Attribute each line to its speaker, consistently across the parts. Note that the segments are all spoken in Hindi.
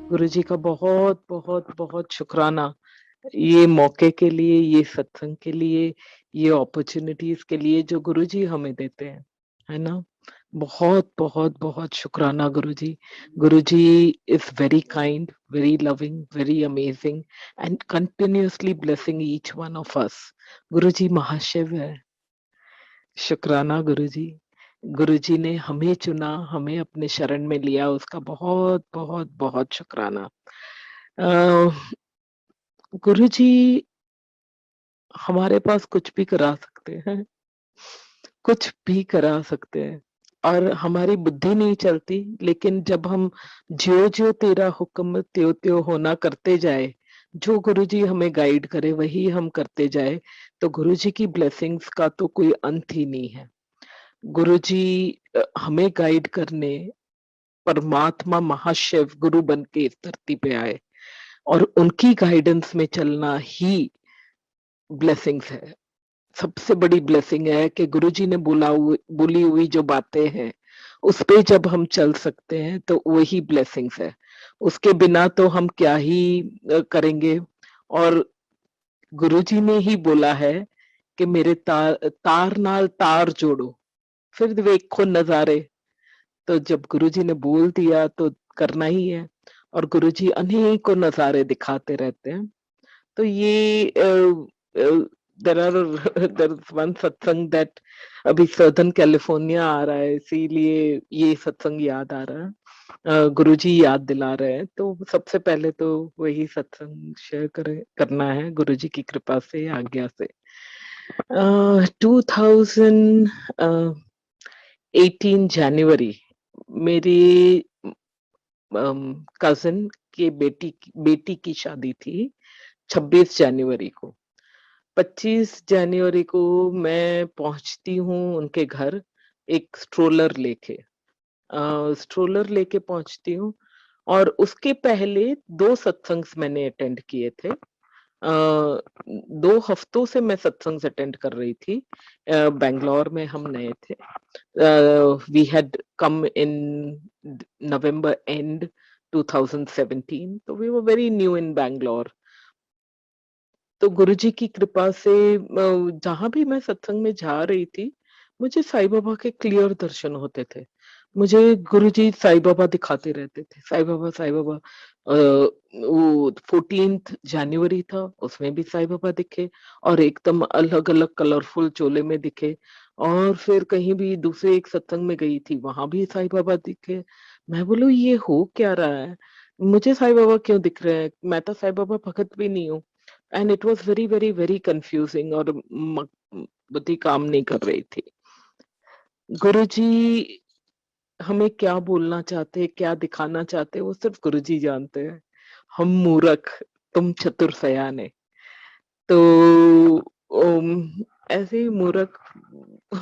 Speaker 1: गुरुजी का बहुत बहुत बहुत शुक्राना, ये मौके के लिए, ये सत्संग के लिए, ये अपॉर्चुनिटीज के लिए जो गुरुजी हमें देते हैं, है ना? बहुत बहुत बहुत शुक्राना Guruji. Guruji is very kind, very loving, very amazing and continuously blessing each one of us. Guruji Mahashiv है। शुक्राना गुरुजी। गुरुजी ने हमें चुना, हमें अपने शरण में लिया, उसका बहुत बहुत बहुत शुक्राना। गुरुजी हमारे पास कुछ भी करा सकते हैं, कुछ भी करा सकते हैं, और हमारी बुद्धि नहीं चलती, लेकिन जब हम ज्यो ज्यो तेरा हुक्म त्यों त्यों होना करते जाए, जो गुरुजी हमें गाइड करे वही हम करते जाए, तो गुरुजी की ब्लेसिंग्स का तो कोई अंत ही नहीं है। गुरुजी हमें गाइड करने परमात्मा महाशिव गुरु बन के इस धरती पे आए, और उनकी गाइडेंस में चलना ही ब्लेसिंग्स है। सबसे बड़ी ब्लेसिंग है कि गुरुजी ने बोली हुई जो बातें हैं उस पे जब हम चल सकते हैं तो वही ब्लेसिंग्स है। उसके बिना तो हम क्या ही करेंगे। और गुरुजी ने ही बोला है कि मेरे तार नाल तार जोड़ो, फिर देखो नजारे। तो जब गुरुजी ने बोल दिया तो करना ही है, और गुरुजी अनेकों नजारे दिखाते रहते हैं। तो ये there are there is one satsang that अभी सदर्न कैलिफोर्निया आ रहा है, इसीलिए ये सत्संग याद आ रहा है। गुरुजी याद दिला रहे हैं, तो सबसे पहले तो वही सत्संग शेयर करना है गुरुजी की कृपा से, आज्ञा से। 2018 जनवरी मेरी कजिन के बेटी की शादी थी, 26 जनवरी को। 25 जनवरी को मैं पहुंचती हूँ उनके घर, एक स्ट्रोलर लेके पहुंचती हूँ। और उसके पहले 2 सत्संग्स मैंने अटेंड किए थे। 2 हफ्तों से मैं सत्संग अटेंड कर रही थी। बैंगलोर में हम नए थे। We had come in November and 2017, तो we were very new in Bangalore. तो गुरुजी की कृपा से जहां भी मैं सत्संग में जा रही थी, मुझे साईं बाबा के क्लियर दर्शन होते थे। मुझे गुरुजी साईं बाबा दिखाते रहते थे, साईं बाबा साईं बाबा। वो 14th जनवरी था, उसमें भी साईं बाबा दिखे, और एकदम अलग अलग कलरफुल चोले में दिखे। और फिर कहीं भी दूसरे एक सत्संग में गई थी, वहां भी साईं बाबा दिखे। मैं बोलू ये हो क्या रहा है, मुझे साईं बाबा क्यों दिख रहे हैं, मैं तो साईं बाबा भगत भी नहीं हूँ। And it was very very very confusing, और बुद्धि काम नहीं कर रही थी। गुरुजी हमें क्या बोलना चाहते, क्या दिखाना चाहते, वो सिर्फ गुरुजी जानते हैं। हम मूर्ख, तुम चतुर सयाने। तो ऐसे ही मूर्ख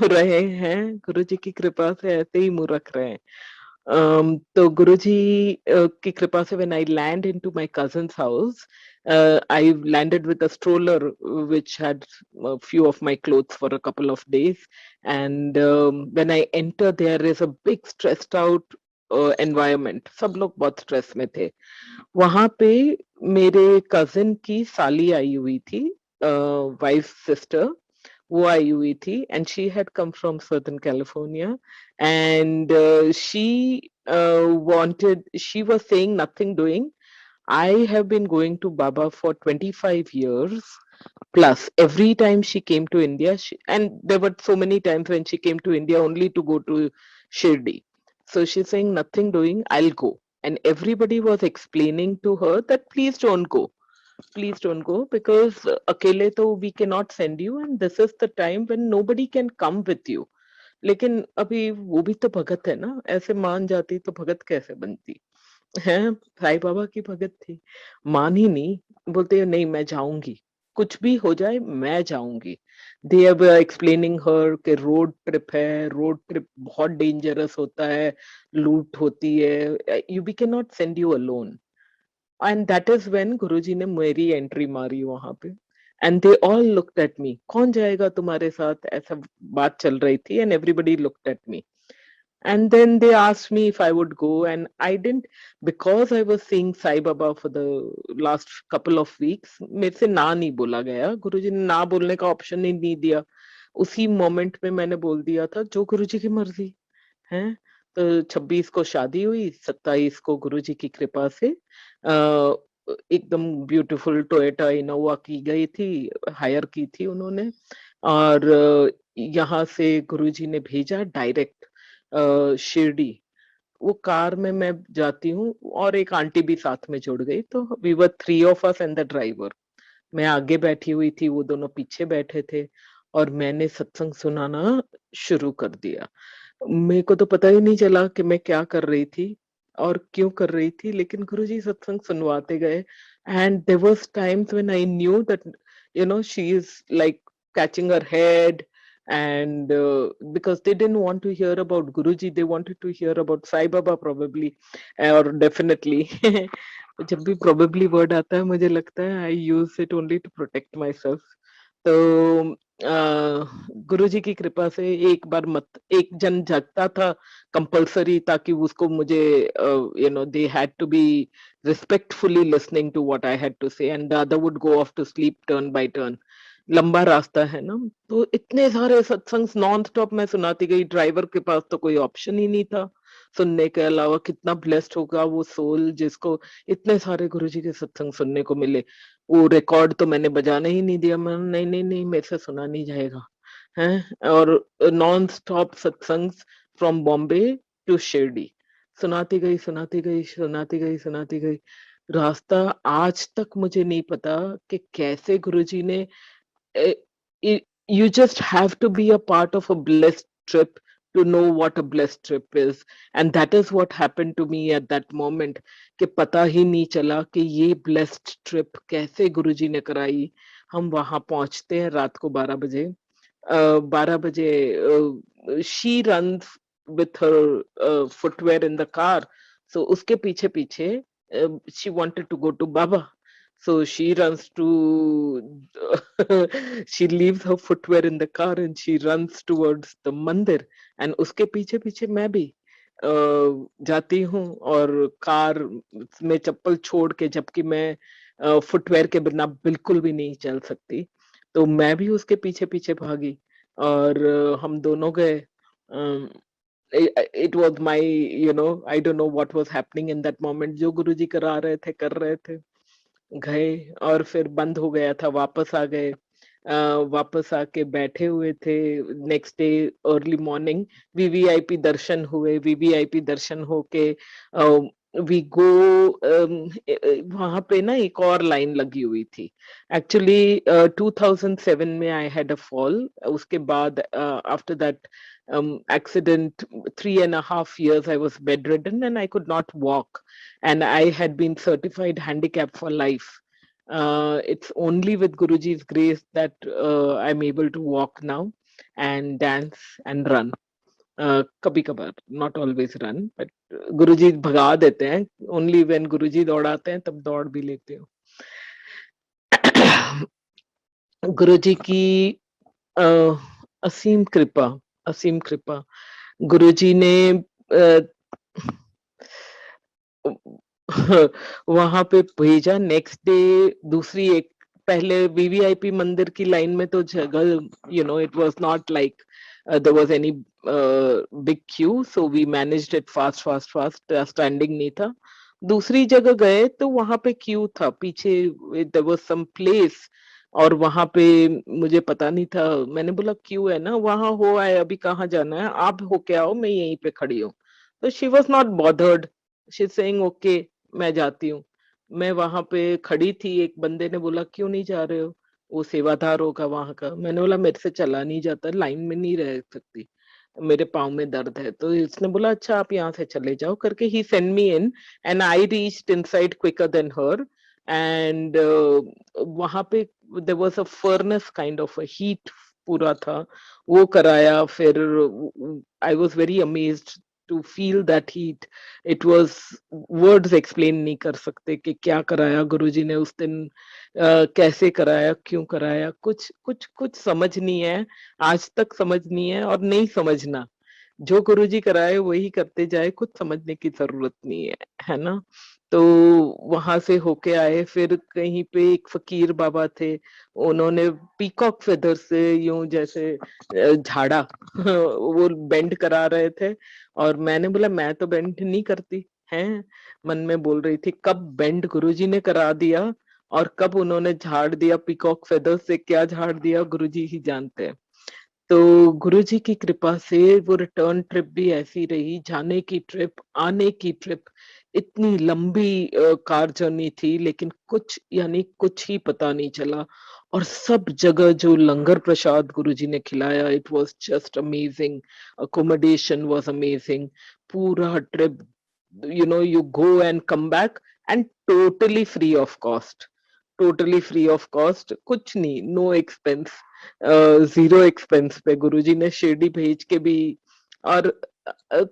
Speaker 1: रहे हैं, गुरुजी की कृपा से ऐसे ही मूर्ख रहे। तो गुरुजी की कृपा से when I land into my cousin's house, I landed with a stroller which had a few of my clothes for a couple of days. And when I enter, there is a big stressed out environment. सब लोग बहुत स्ट्रेस में थे। वहां पे मेरे कजिन की साली आई हुई थी, वाइफ सिस्टर, वो आई हुई थी, and she had come from southern California. And she was saying nothing doing. I have been going to Baba for 25 years plus. Every time she came to India, and there were so many times when she came to India only to go to Shirdi. So she's saying nothing doing, I'll go. And everybody was explaining to her that please don't go, because akele to we cannot send you, and this is the time when nobody can come with you. लेकिन अभी वो भी तो भगत है ना, ऐसे मान जाती तो भगत कैसे बनती है। साईं बाबा की भगत थी, मान ही नहीं, बोलते नहीं मैं जाऊंगी, कुछ भी हो जाए मैं जाऊंगी। दे आर एक्सप्लेनिंग हर के रोड ट्रिप है, रोड ट्रिप बहुत डेंजरस होता है, लूट होती है, you we can not send you alone. And that is when Guruji ने मेरी एंट्री मारी वहां पे। And they all looked at me, कौन जाएगा तुम्हारे साथ, ऐसा बात चल रही थी, and everybody looked at me. And then they asked me if I would go, and I didn't, because I was seeing Sai Baba for the last couple of weeks. मेरे से ना नहीं बोला गया, गुरुजी ने ना बोलने का ऑप्शन ही नहीं दिया। उसी मोमेंट में मैंने बोल दिया था जो गुरुजी की मर्जी है। तो 26 को शादी हुई, 27 को गुरुजी की कृपा से एकदम ब्यूटीफुल टोयोटा इनोवा की गई थी, हायर की थी उन्होंने। और यहाँ से गुरुजी ने भेजा डायरेक्ट शिरडी। वो कार में मैं जाती हूँ और एक आंटी भी साथ में जुड़ गई, तो we were 3 of us and the driver. मैं आगे बैठी हुई थी, वो दोनों पीछे बैठे थे, और मैंने सत्संग सुनाना शुरू कर दिया। मेरे को तो पता ही नहीं चला कि मैं क्या कर रही थी और क्यों कर रही थी, लेकिन गुरुजी सत्संग सुनवाते गए। And there was times when I knew that she is like catching her head, and because they didn't want to hear about Guruji, they wanted to hear about Sai Baba probably, or definitely. जब भी probably word आता है, मुझे लगता है I use it only to protect myself. तो गुरुजी की कृपा से एक बार मत एक जन जगता था कंपल्सरी, ताकि उसको मुझे they had to be respectfully listening to what I had to say, and the other would go off to sleep turn by turn. लंबा रास्ता है ना, तो इतने सारे सत्संग नॉन स्टॉप मैं सुनाती गई। ड्राइवर के पास तो कोई ऑप्शन ही नहीं था सुनने के अलावा। कितना ब्लेस्ड होगा वो सोल जिसको इतने सारे गुरुजी के सत्संग सुनने को मिले। वो रिकॉर्ड तो मैंने बजाने ही नहीं दिया। मैं नहीं नहीं नहीं, मेरे से सुना नहीं जाएगा है। और नॉन स्टॉप सत्संग फ्रॉम बॉम्बे टू शिरडी सुनाती गई, सुनाती गई, सुनाती गई, सुनाती गई। रास्ता आज तक मुझे नहीं पता कि कैसे गुरुजी ने uh, you just have to be a part of a blessed trip to know what a blessed trip is, and that is what happened to me at that moment, कि पता ही नहीं चला कि ये blessed trip कैसे गुरुजी ने कराई। हम वहां पहुंचते हैं रात को 12 बजे। 12 बजे she runs with her footwear in the car, so उसके पीछे पीछे she wanted to go to Baba. So she runs to, she leaves her footwear in the car and she runs towards the mandir. And उसके पीछे पीछे मैं भी जाती हूँ, और कार में चप्पल छोड़ के, जबकि मैं फुटवेयर के बिना बिल्कुल भी नहीं चल सकती, तो मैं भी उसके पीछे पीछे भागी, और हम दोनों गए। it was my, I don't know what was happening in that moment, जो गुरुजी करा रहे थे कर रहे थे। गए और फिर बंद हो गया था, वापस आ गए। वापस आके बैठे हुए थे। Next day early morning VVIP दर्शन हुए। वीवीआईपी दर्शन होके वी गो, वहां पे ना एक और लाइन लगी हुई थी। एक्चुअली 2007 में आई हैड अ फॉल। उसके बाद after that accident, 3.5 years I was bedridden and I could not walk, and I had been certified handicapped for life. It's only with Guruji's grace that I'm able to walk now and dance and run. कभी कभार, not always run, but गुरुजी भगा देते हैं। only when गुरुजी दौड़ाते हैं तब दौड़ भी लेते हो। गुरुजी की असीम कृपा, असीम कृपा। गुरुजी ने वहां पे भेजा। नेक्स्ट डे दूसरी एक, पहले वीवीआईपी मंदिर की लाइन में तो जगह, it was not like there was any big queue, so we managed it fast fast fast, standing नहीं था। दूसरी जगह गए तो वहां पे क्यू था पीछे, देयर वाज सम प्लेस, और वहां पे मुझे पता नहीं था। मैंने बोला क्यू है ना, वहां हो आए, अभी कहाँ जाना है, आप होके आओ, मैं यहीं पे खड़ी हूँ। तो she was not bothered, she saying okay, मैं जाती हूँ। मैं वहां पे खड़ी थी, एक बंदे ने बोला क्यों नहीं जा रहे हो, वो सेवादार होगा वहां का। मैंने बोला मेरे से चला नहीं जाता, लाइन में नहीं रह सकती, मेरे पाँव में दर्द है। तो इसने बोला अच्छा आप यहाँ से चले जाओ करके, he send me in, and I reached inside quicker than her. And वहां पे there was a furnace kind of a heat पूरा था, वो कराया। फिर I was very amazed to feel that heat. It was, words explain नहीं कर सकते कि क्या कराया गुरुजी ने उस दिन, कैसे कराया, क्यों कराया, कुछ कुछ कुछ समझ नहीं है, आज तक समझ नहीं है और नहीं समझना। जो गुरुजी कराए वही करते जाए, कुछ समझने की जरूरत नहीं है ना। तो वहां से होके आए, फिर कहीं पे एक फकीर बाबा थे, उन्होंने पीकॉक फेदर से यूं जैसे झाड़ा वो बेंड करा रहे थे, और मैंने बोला मैं तो बेंड नहीं करती हैं, मन में बोल रही थी। कब बेंड गुरुजी ने करा दिया और कब उन्होंने झाड़ दिया पीकॉक फेदर से, क्या झाड़ दिया गुरुजी ही जानते हैं। तो गुरुजी की कृपा से वो रिटर्न ट्रिप भी ऐसी रही, जाने की ट्रिप आने की ट्रिप, इतनी लंबी कार जर्नी थी, लेकिन कुछ यानी कुछ ही पता नहीं चला। और सब जगह जो लंगर प्रसाद गुरुजी ने खिलाया, it was just amazing, accommodation was amazing, पूरा trip, you go and come back and totally free of cost, totally free of cost, कुछ नहीं, नो एक्सपेंस, जीरो एक्सपेंस पे गुरुजी ने शिरडी भेज के भी। और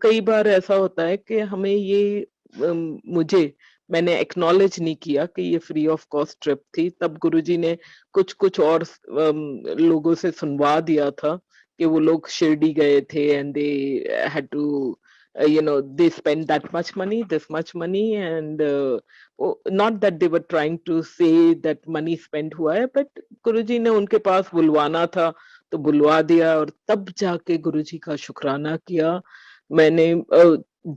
Speaker 1: कई बार ऐसा होता है कि हमें ये मुझे मैंने एक्नॉलेज नहीं किया कि ये फ्री ऑफ कॉस्ट ट्रिप थी, तब गुरुजी ने कुछ कुछ और लोगों से सुनवा दिया था कि वो लोग शिरडी गए थे and they had to they spend that much money, this much money, and not that they were trying to say that money spent हुआ है, but गुरुजी ने उनके पास बुलवाना था तो बुलवा दिया, और तब जाके गुरुजी का शुक्राना किया मैंने।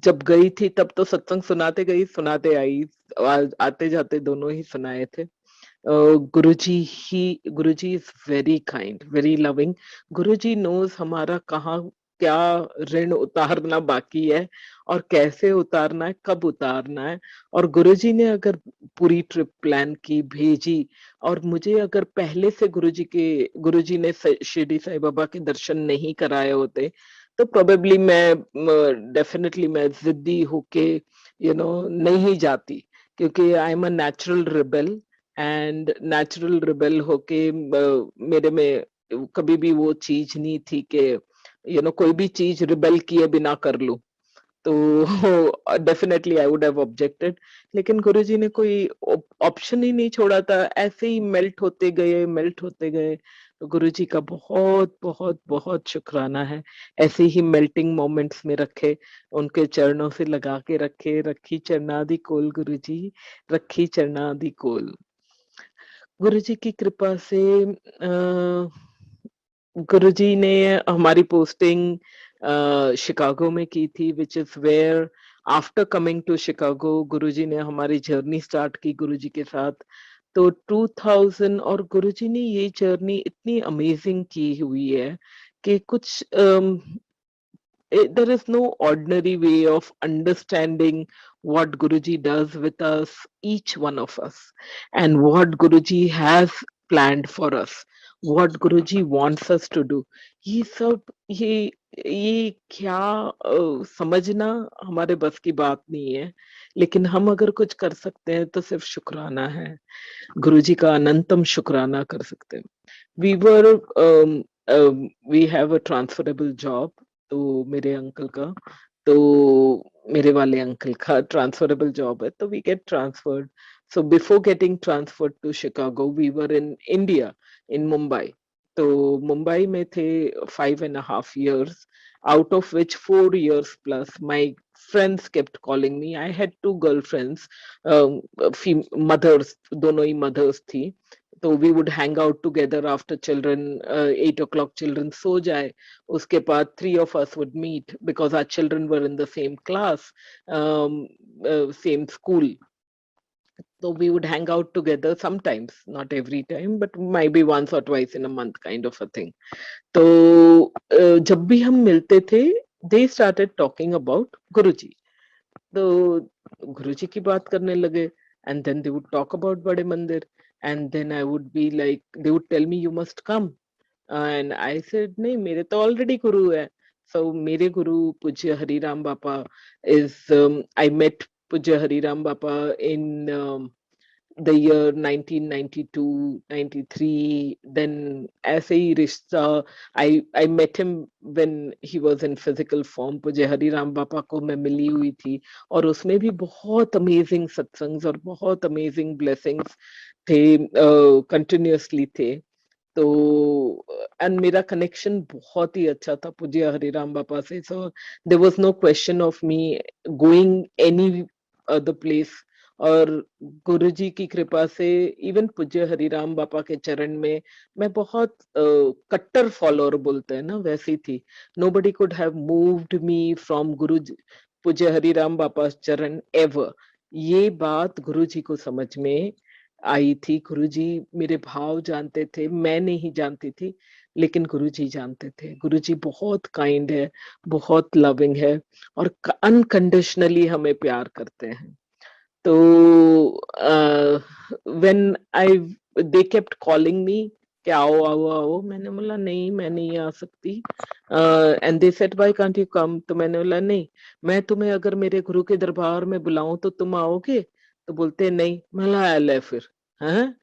Speaker 1: जब गई थी तब तो सत्संग सुनाते गई सुनाते आई, आते जाते दोनों ही सुनाए थे। Guruji is very kind, very loving. Guruji knows हमारा कहाँ क्या ऋण उतारना बाकी है और कैसे उतारना है, कब उतारना है। और गुरुजी ने अगर पूरी ट्रिप प्लान की, भेजी, और मुझे अगर पहले से गुरुजी ने शिरडी साईं बाबा के दर्शन नहीं कराए होते, तो प्रोबेबली मैं डेफिनेटली मैं जिद्दी होके नहीं जाती, क्योंकि I am a natural rebel, and natural rebel होके मेरे में कभी भी वो चीज नहीं थी कि कोई भी चीज रिबेल किए बिना कर लूं, तो definitely I would have objected. लेकिन गुरुजी ने कोई ऑप्शन ही नहीं छोड़ा था, ऐसे ही मेल्ट होते गए, मेल्ट होते गए। तो गुरुजी का बहुत बहुत बहुत शुक्राना है, ऐसे ही मेल्टिंग मोमेंट्स में रखे, उनके चरणों से लगा के रखे, रखी चरणादि कोल गुरुजी, रखी चरणादि कोल। गुरुजी की कृपा से गुरुजी ने हमारी पोस्टिंग शिकागो में की थी, which is where after coming to Chicago Guruji ने हमारी जर्नी स्टार्ट की गुरुजी के साथ। तो 2000, और गुरुजी ने ये जर्नी इतनी अमेजिंग की हुई है कि कुछ there is no ordinary way of understanding what Guruji does with us, each one of us, and what Guruji has planned for us, what Guruji wants us to do. ये सब ये क्या समझना हमारे बस की बात नहीं है, लेकिन हम अगर कुछ कर सकते हैं तो सिर्फ शुक्राना है, गुरुजी का अनंतम शुक्राना कर सकते हैं। We were we have a transferable job, तो मेरे अंकल का, तो मेरे वाले अंकल का ट्रांसफरेबल जॉब है, तो we get transferred. So before getting transferred to Chicago we were in India, in Mumbai. तो मुंबई में थे 5.5 years, out of which 4 years plus my friends kept calling me. I had two girlfriends, mothers, दोनों ही mothers थी। तो we would hang out together after children, 8 o'clock children सो जाए, उसके बाद 3 of us would meet because our children were in the same class, same school. So we would hang out together sometimes, not every time, but maybe once or twice in a month kind of a thing. तो जब भी हम मिलते थे, they started talking about गुरुजी। तो गुरुजी की बात करने लगे, and then they would talk about बड़े मंदिर, and then I would be like, they would tell me you must come, and I said नहीं, मेरे तो already गुरु है। So मेरे गुरु पूज्य हरिराम बापा is, I met पूज्य हरिराम बापा in the year 1992, 93, then ऐसे ही रिश्ता, I met him when he was in physical form। पूज्य हरिराम बापा को मैं मिली हुई थी, और उसमें भी बहुत अमेजिंग सत्संग्स और बहुत अमेजिंग ब्लेसिंग्स थे, कंटिन्यूअसली थे। तो एंड मेरा कनेक्शन बहुत ही अच्छा था पूज्य हरिराम बापा से, so there was no question of me going any other place. और गुरुजी की कृपा से इवन पूज्य हरिराम बापा के चरण में मैं बहुत कट्टर फॉलोअर बोलते हैं ना, वैसी थी। Nobody could have moved me from गुरु पूज्य हरिराम बापा चरण एवर। ये बात गुरुजी को समझ में आई थी। गुरुजी मेरे भाव जानते थे, मैं नहीं जानती थी, लेकिन गुरुजी जानते थे। गुरुजी बहुत काइंड है, बहुत लविंग है, और अनकंडीशनली हमें प्यार करते हैं। तो when I they kept calling me कि आओ आओ आओ, मैंने बोला नहीं मैं नहीं आ सकती। And they said why can't you come, तो मैंने बोला नहीं, मैं तुम्हें अगर मेरे गुरु के दरबार में बुलाऊं तो तुम आओगे? तो बोलते नहीं। मैं बोला ले फिर, हैं?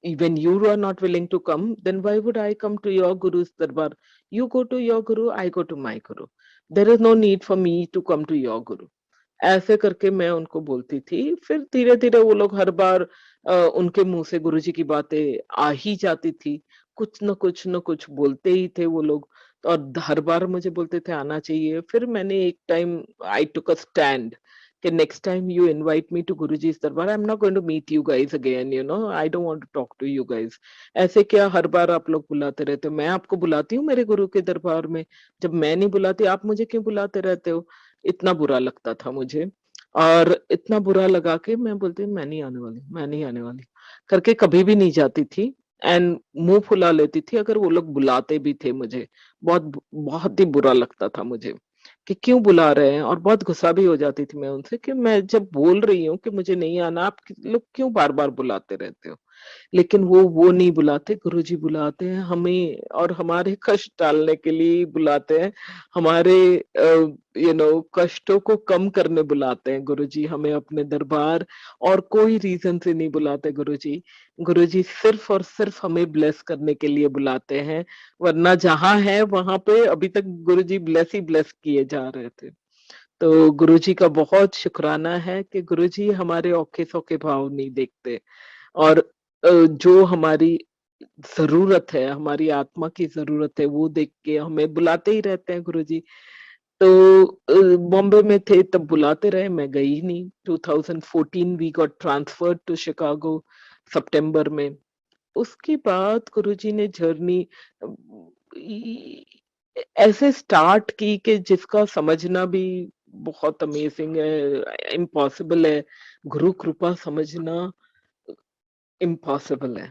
Speaker 1: When you are not willing to come, then why would I come to your guru's darbar? You go to your guru, I go to my guru. There is no need for me to come to your guru. ऐसे करके मैं उनको बोलती थी। फिर धीरे धीरे वो लोग हर बार उनके मुंह से गुरुजी की बातें आ ही जाती थी, कुछ न कुछ बोलते ही थे वो लोग। और हर बार मुझे बोलते थे आना चाहिए। फिर मैंने एक time I took a stand कि next time you invite me to Guruji's darbar, I am not going to meet you guys again, you know, I don't want to talk to you guys. ऐसे क्या हर बार आप लोग बुलाते रहते हो? मैं आपको बुलाती हूँ मेरे गुरु के दरबार में, जब मैं नहीं बुलाती आप मुझे क्यों बुलाते रहते हो? इतना बुरा लगता था मुझे। और इतना बुरा लगा के मैं बोलती मैं नहीं आने वाली, मैं नहीं आने वाली करके कभी भी नहीं जाती थी। एंड मुंह फुला लेती थी अगर वो लोग बुलाते भी थे मुझे। बहुत बहुत ही बुरा लगता था मुझे कि क्यों बुला रहे हैं, और बहुत गुस्सा भी हो जाती थी मैं उनसे कि मैं जब बोल रही हूँ कि मुझे नहीं आना, आप लोग क्यों बार बार बुलाते रहते हो? लेकिन वो नहीं बुलाते, गुरुजी बुलाते हैं हमें, और हमारे कष्ट टालने के लिए ही बुलाते हैं। हमारे कष्टों को कम करने बुलाते हैं गुरुजी हमें अपने दरबार, और कोई रीजन से नहीं बुलाते गुरुजी। गुरुजी सिर्फ और सिर्फ हमें ब्लेस करने के लिए बुलाते हैं, वरना जहां है वहां पे अभी तक गुरुजी ब्लेस ही ब्लेस किए जा रहे थे। तो गुरुजी का बहुत शुक्राना है कि गुरुजी हमारे औखे सौखे भाव नहीं देखते, और जो हमारी ज़रूरत है, हमारी आत्मा की ज़रूरत है, वो देख के हमें बुलाते ही रहते हैं गुरुजी। तो बॉम्बे में थे तब बुलाते रहे, मैं गई ही नहीं। 2014 we got transferred to Chicago सितंबर में। उसके बाद गुरुजी ने जर्नी ऐसे स्टार्ट की कि जिसका समझना भी बहुत अमेजिंग है, इम्पॉसिबल है। गुरु कृपा समझना इम्पॉसिबल है,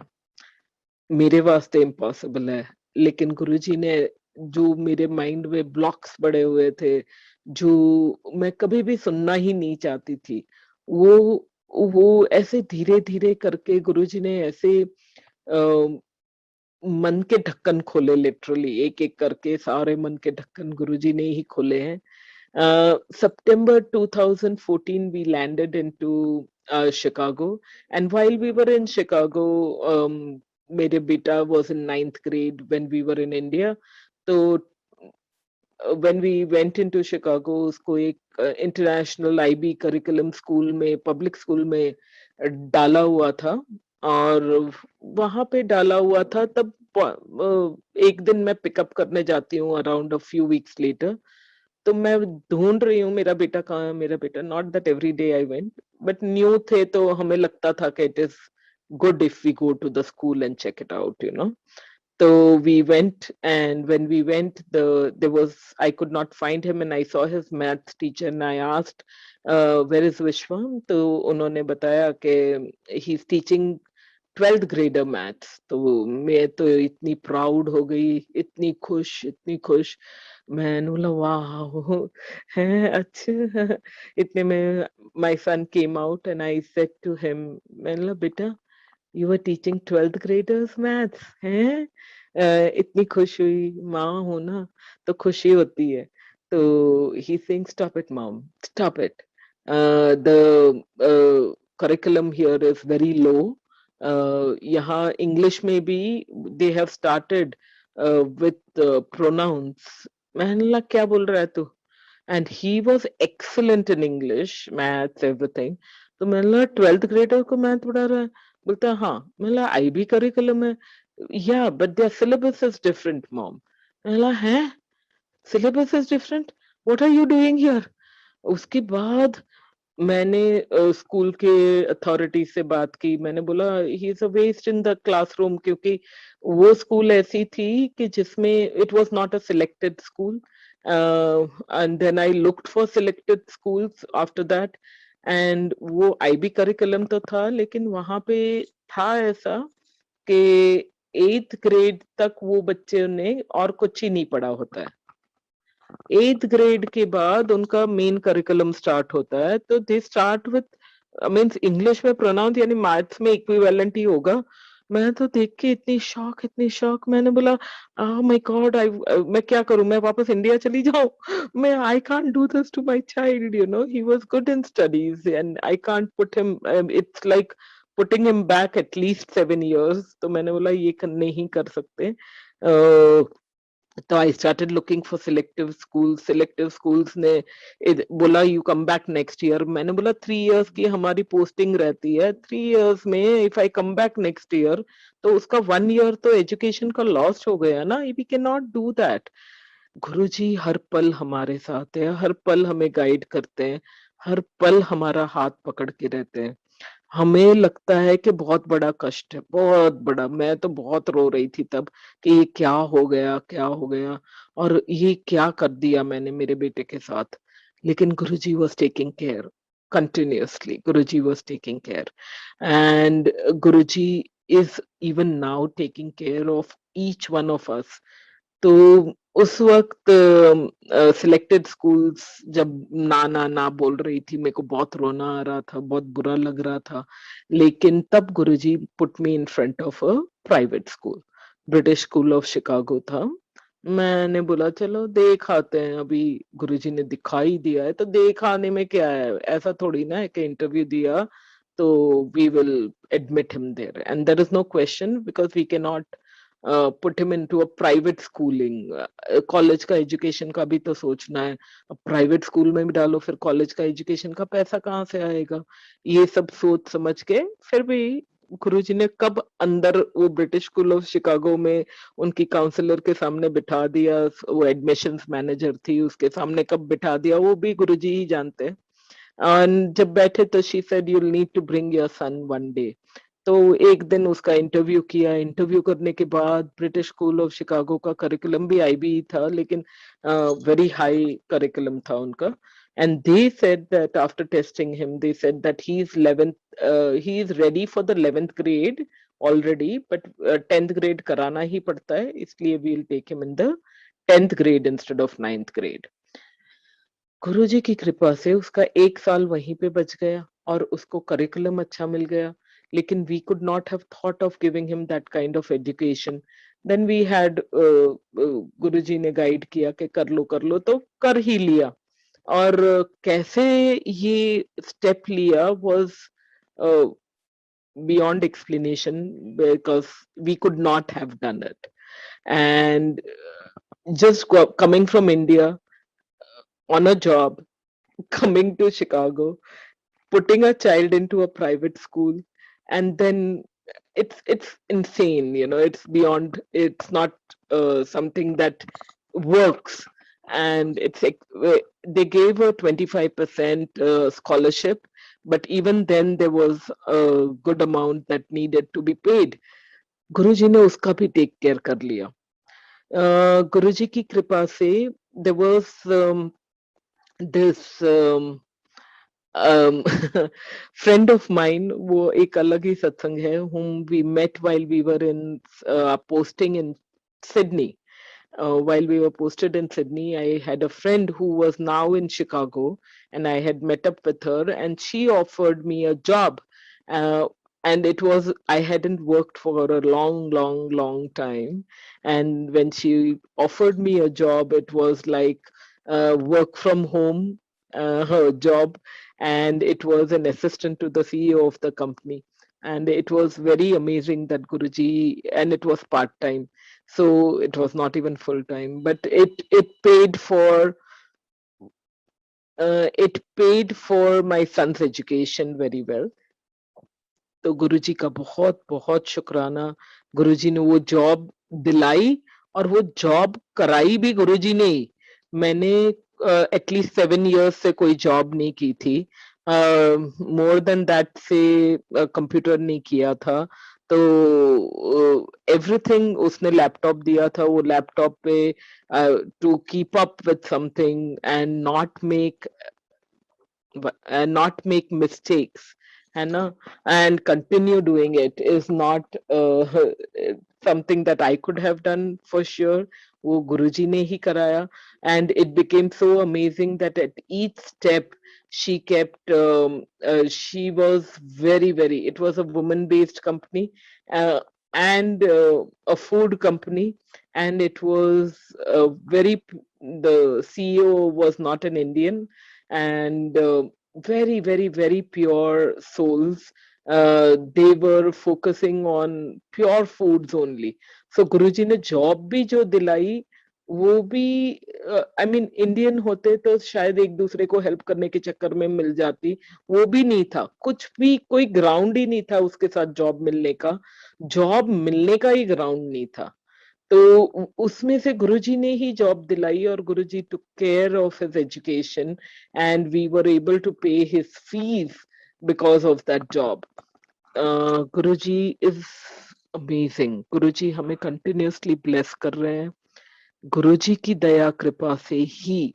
Speaker 1: मेरे वास्ते इम्पॉसिबल है। लेकिन गुरुजी ने जो मेरे माइंड में ब्लॉक्स पड़े हुए थे, जो मैं कभी भी सुनना ही नहीं चाहती थी, वो वो ऐसे धीरे धीरे करके गुरुजी ने ऐसे मन के ढक्कन खोले, लिटरली एक एक करके सारे मन के ढक्कन गुरुजी ने ही खोले हैं। September 2014 we landed into Chicago, and while we were in Chicago, मेरे बेटा was in 9th grade when we were in India. तो when we went into Chicago, उसको एक इंटरनेशनल IB करिकुलम स्कूल में, पब्लिक स्कूल में डाला हुआ था। और वहां पे डाला हुआ था तब एक दिन मैं पिकअप करने जाती हूँ around a few weeks later. तो मैं ढूंढ रही हूँ मेरा बेटा कहाँ है, मेरा बेटा। Not that every day I went, but new थे तो हमें लगता था कि it is good if we go to the school and check it out, you know. So we went, and when we went, there was, I could not find him, and I saw his maths teacher, and I asked, where is Vishwam? तो उन्होंने बताया कि he's teaching 12th grader maths. तो मैं तो इतनी प्राउड हो गई, इतनी खुश, इतनी खुश। मैंने बोला वाह है, अच्छा। इतने में my son came out and I said to him, मैंने बोला बेटा you are teaching 12th graders maths हैं? इतनी खुश हुई, माँ हो ना तो खुशी होती है। तो he saying stop it mom, stop it, the curriculum here is very low. यहाँ इंग्लिश में भी they have started with pronouns। मैंने बोला क्या बोल रहा है तू? And he was excellent in English, maths, everything. तो मैंने बोला 12th ग्रेडर को मैथ पढ़ा रहा है? बोलता है हाँ। मैंने बोला आईबी करिकुलम है? Yeah, but their syllabus is different, mom. And I'm like, huh? Syllabus is different? What are you doing here? उसके बाद मैंने स्कूल के अथॉरिटी से बात की। मैंने बोला he is a waste in the classroom, क्योंकि वो स्कूल ऐसी थी कि जिसमें it was not a selected school, and then I looked for selected schools after that, एंड वो आईबी करिकुलम तो था, लेकिन वहां पे था ऐसा कि 8th ग्रेड तक वो बच्चे ने और कुछ ही नहीं पढ़ा होता है। 8th ग्रेड के बाद उनका मेन करिकुलम स्टार्ट होता है, तो they start with means English में प्रोनाउंस, यानी मैथ्स में इक्विवेलेंट ही होगा। मैं तो देख के इतनी शॉक, मैंने बोला माय गॉड, आई मैं क्या करूं, मैं वापस इंडिया चली जाऊं? मैं I can't do this to my child, you know, he was good in studies and I can't put him, it's like putting him back at least 7 years। तो मैंने बोला ये नहीं कर सकते। तो I started looking for selective schools ने बोला you come back next year. मैंने बोला 3 years की हमारी पोस्टिंग रहती है, 3 years में if I come back next year तो उसका 1 year तो एजुकेशन का लॉस्ट हो गया ना, we can not do that. Guruji हर पल हमारे साथ है, हर पल हमें गाइड करते हैं, हर पल हमारा हाथ पकड़ के रहते हैं। हमें लगता है कि बहुत बड़ा कष्ट है, बहुत बड़ा। मैं तो बहुत रो रही थी तब कि ये क्या हो गया, क्या हो गया, और ये क्या कर दिया मैंने मेरे बेटे के साथ। लेकिन Guruji was taking care continuously. Guruji was taking care, and Guruji is even now taking care of each one of us. तो उस वक्त सिलेक्टेड स्कूल्स जब ना ना ना बोल रही थी, मेरे को बहुत रोना आ रहा था, बहुत बुरा लग रहा था। लेकिन तब Guruji put me in front of a private school, British school of Chicago था। मैंने बोला चलो देख आते हैं, अभी गुरुजी ने दिखाई दिया है तो देख आने में क्या है, ऐसा थोड़ी ना है कि इंटरव्यू दिया तो we will admit him there, and there is no question because we can not put him into a private schooling. College का एजुकेशन का भी तो सोचना है, अब प्राइवेट स्कूल में भी डालो फिर कॉलेज का एजुकेशन का पैसा कहाँ से आएगा, ये सब सोच समझ के फिर भी गुरुजी ने कब अंदर वो ब्रिटिश स्कूल ऑफ शिकागो में उनकी काउंसलर के सामने बिठा दिया, वो एडमिशंस मैनेजर थी उसके सामने कब बिठा दिया वो भी गुरुजी ही जानते हैं। और जब बैठे तो she said you will need to bring your son one day. तो एक दिन उसका इंटरव्यू किया, इंटरव्यू करने के बाद ब्रिटिश स्कूल ऑफ शिकागो का करिकुलम भी आईबी था, लेकिन वेरी हाई करिकुलम था उनका। And they said that after testing him, they said that he's 11th, he is ready for the 11th grade already, but 10th grade कराना ही पड़ता है, इसलिए we'll take him in the 10th grade instead of 9th grade। गुरुजी की कृपा से उसका 1 साल वहीं पे बच गया और उसको करिकुलम अच्छा मिल गया, लेकिन we could not have thought of giving him that kind of education। then we had गुरुजी ने गाइड किया कि कर लो तो कर ही लिया। और कैसे ये स्टेप लिया was beyond explanation, because we could not have done it। and just coming from India on a job, coming to Chicago, putting a child into a private school, and then it's insane, you know, it's beyond, it's not something that works. And they gave a 25% scholarship, but even then there was a good amount that needed to be paid। गुरुजी ने उसका भी टेक केयर कर लिया। गुरुजी की कृपा से there was this um, friend of mine, वो एक अलग ही सत्संग है, whom we met while we were in posting in Sydney। While we were posted in Sydney, I had a friend who was now in Chicago, and I had met up with her, and she offered me a job. Uh, and it was, I hadn't worked for a long time. And when she offered me a job, it was like work from home, her job, and it was an assistant to the CEO of the company. And it was very amazing that Guruji, and it was part time, so it was not even full time, but it paid for my son's education very well। तो गुरुजी का बहुत बहुत शुक्राना, गुरुजी ने वो जॉब दिलाई और वो जॉब कराई भी गुरुजी ने ही। मैंने एटलीस्ट 7 years से कोई जॉब नहीं की थी, मोर देन दैट से कंप्यूटर नहीं किया था। तो एवरीथिंग उसने लैपटॉप दिया था, वो लैपटॉप पे to keep up with something and not make mistakes, है ना, and continue doing it is not something that I could have done for sure. वो गुरुजी ने ही कराया, and it became so amazing that at each step she kept she was very, it was a woman based company, uh, and a food company, and it was very, the CEO was not an Indian, and very pure souls. They were focusing on pure foods only. So गुरुजी ने जॉब भी जो दिलाई वो भी, आई मीन इंडियन होते तो शायद एक दूसरे को हेल्प करने के चक्कर में मिल जाती, वो भी नहीं था, कुछ भी कोई ग्राउंड ही नहीं था उसके साथ जॉब मिलने का, जॉब मिलने का ही ग्राउंड नहीं था। तो उसमें से गुरुजी ने ही जॉब दिलाई और Guruji took care of his education and we were able to pay his fees because of that job. Guruji is amazing, Guruji हमें कंटिन्यूअसली ब्लेस कर रहे हैं। गुरुजी की दया कृपा से ही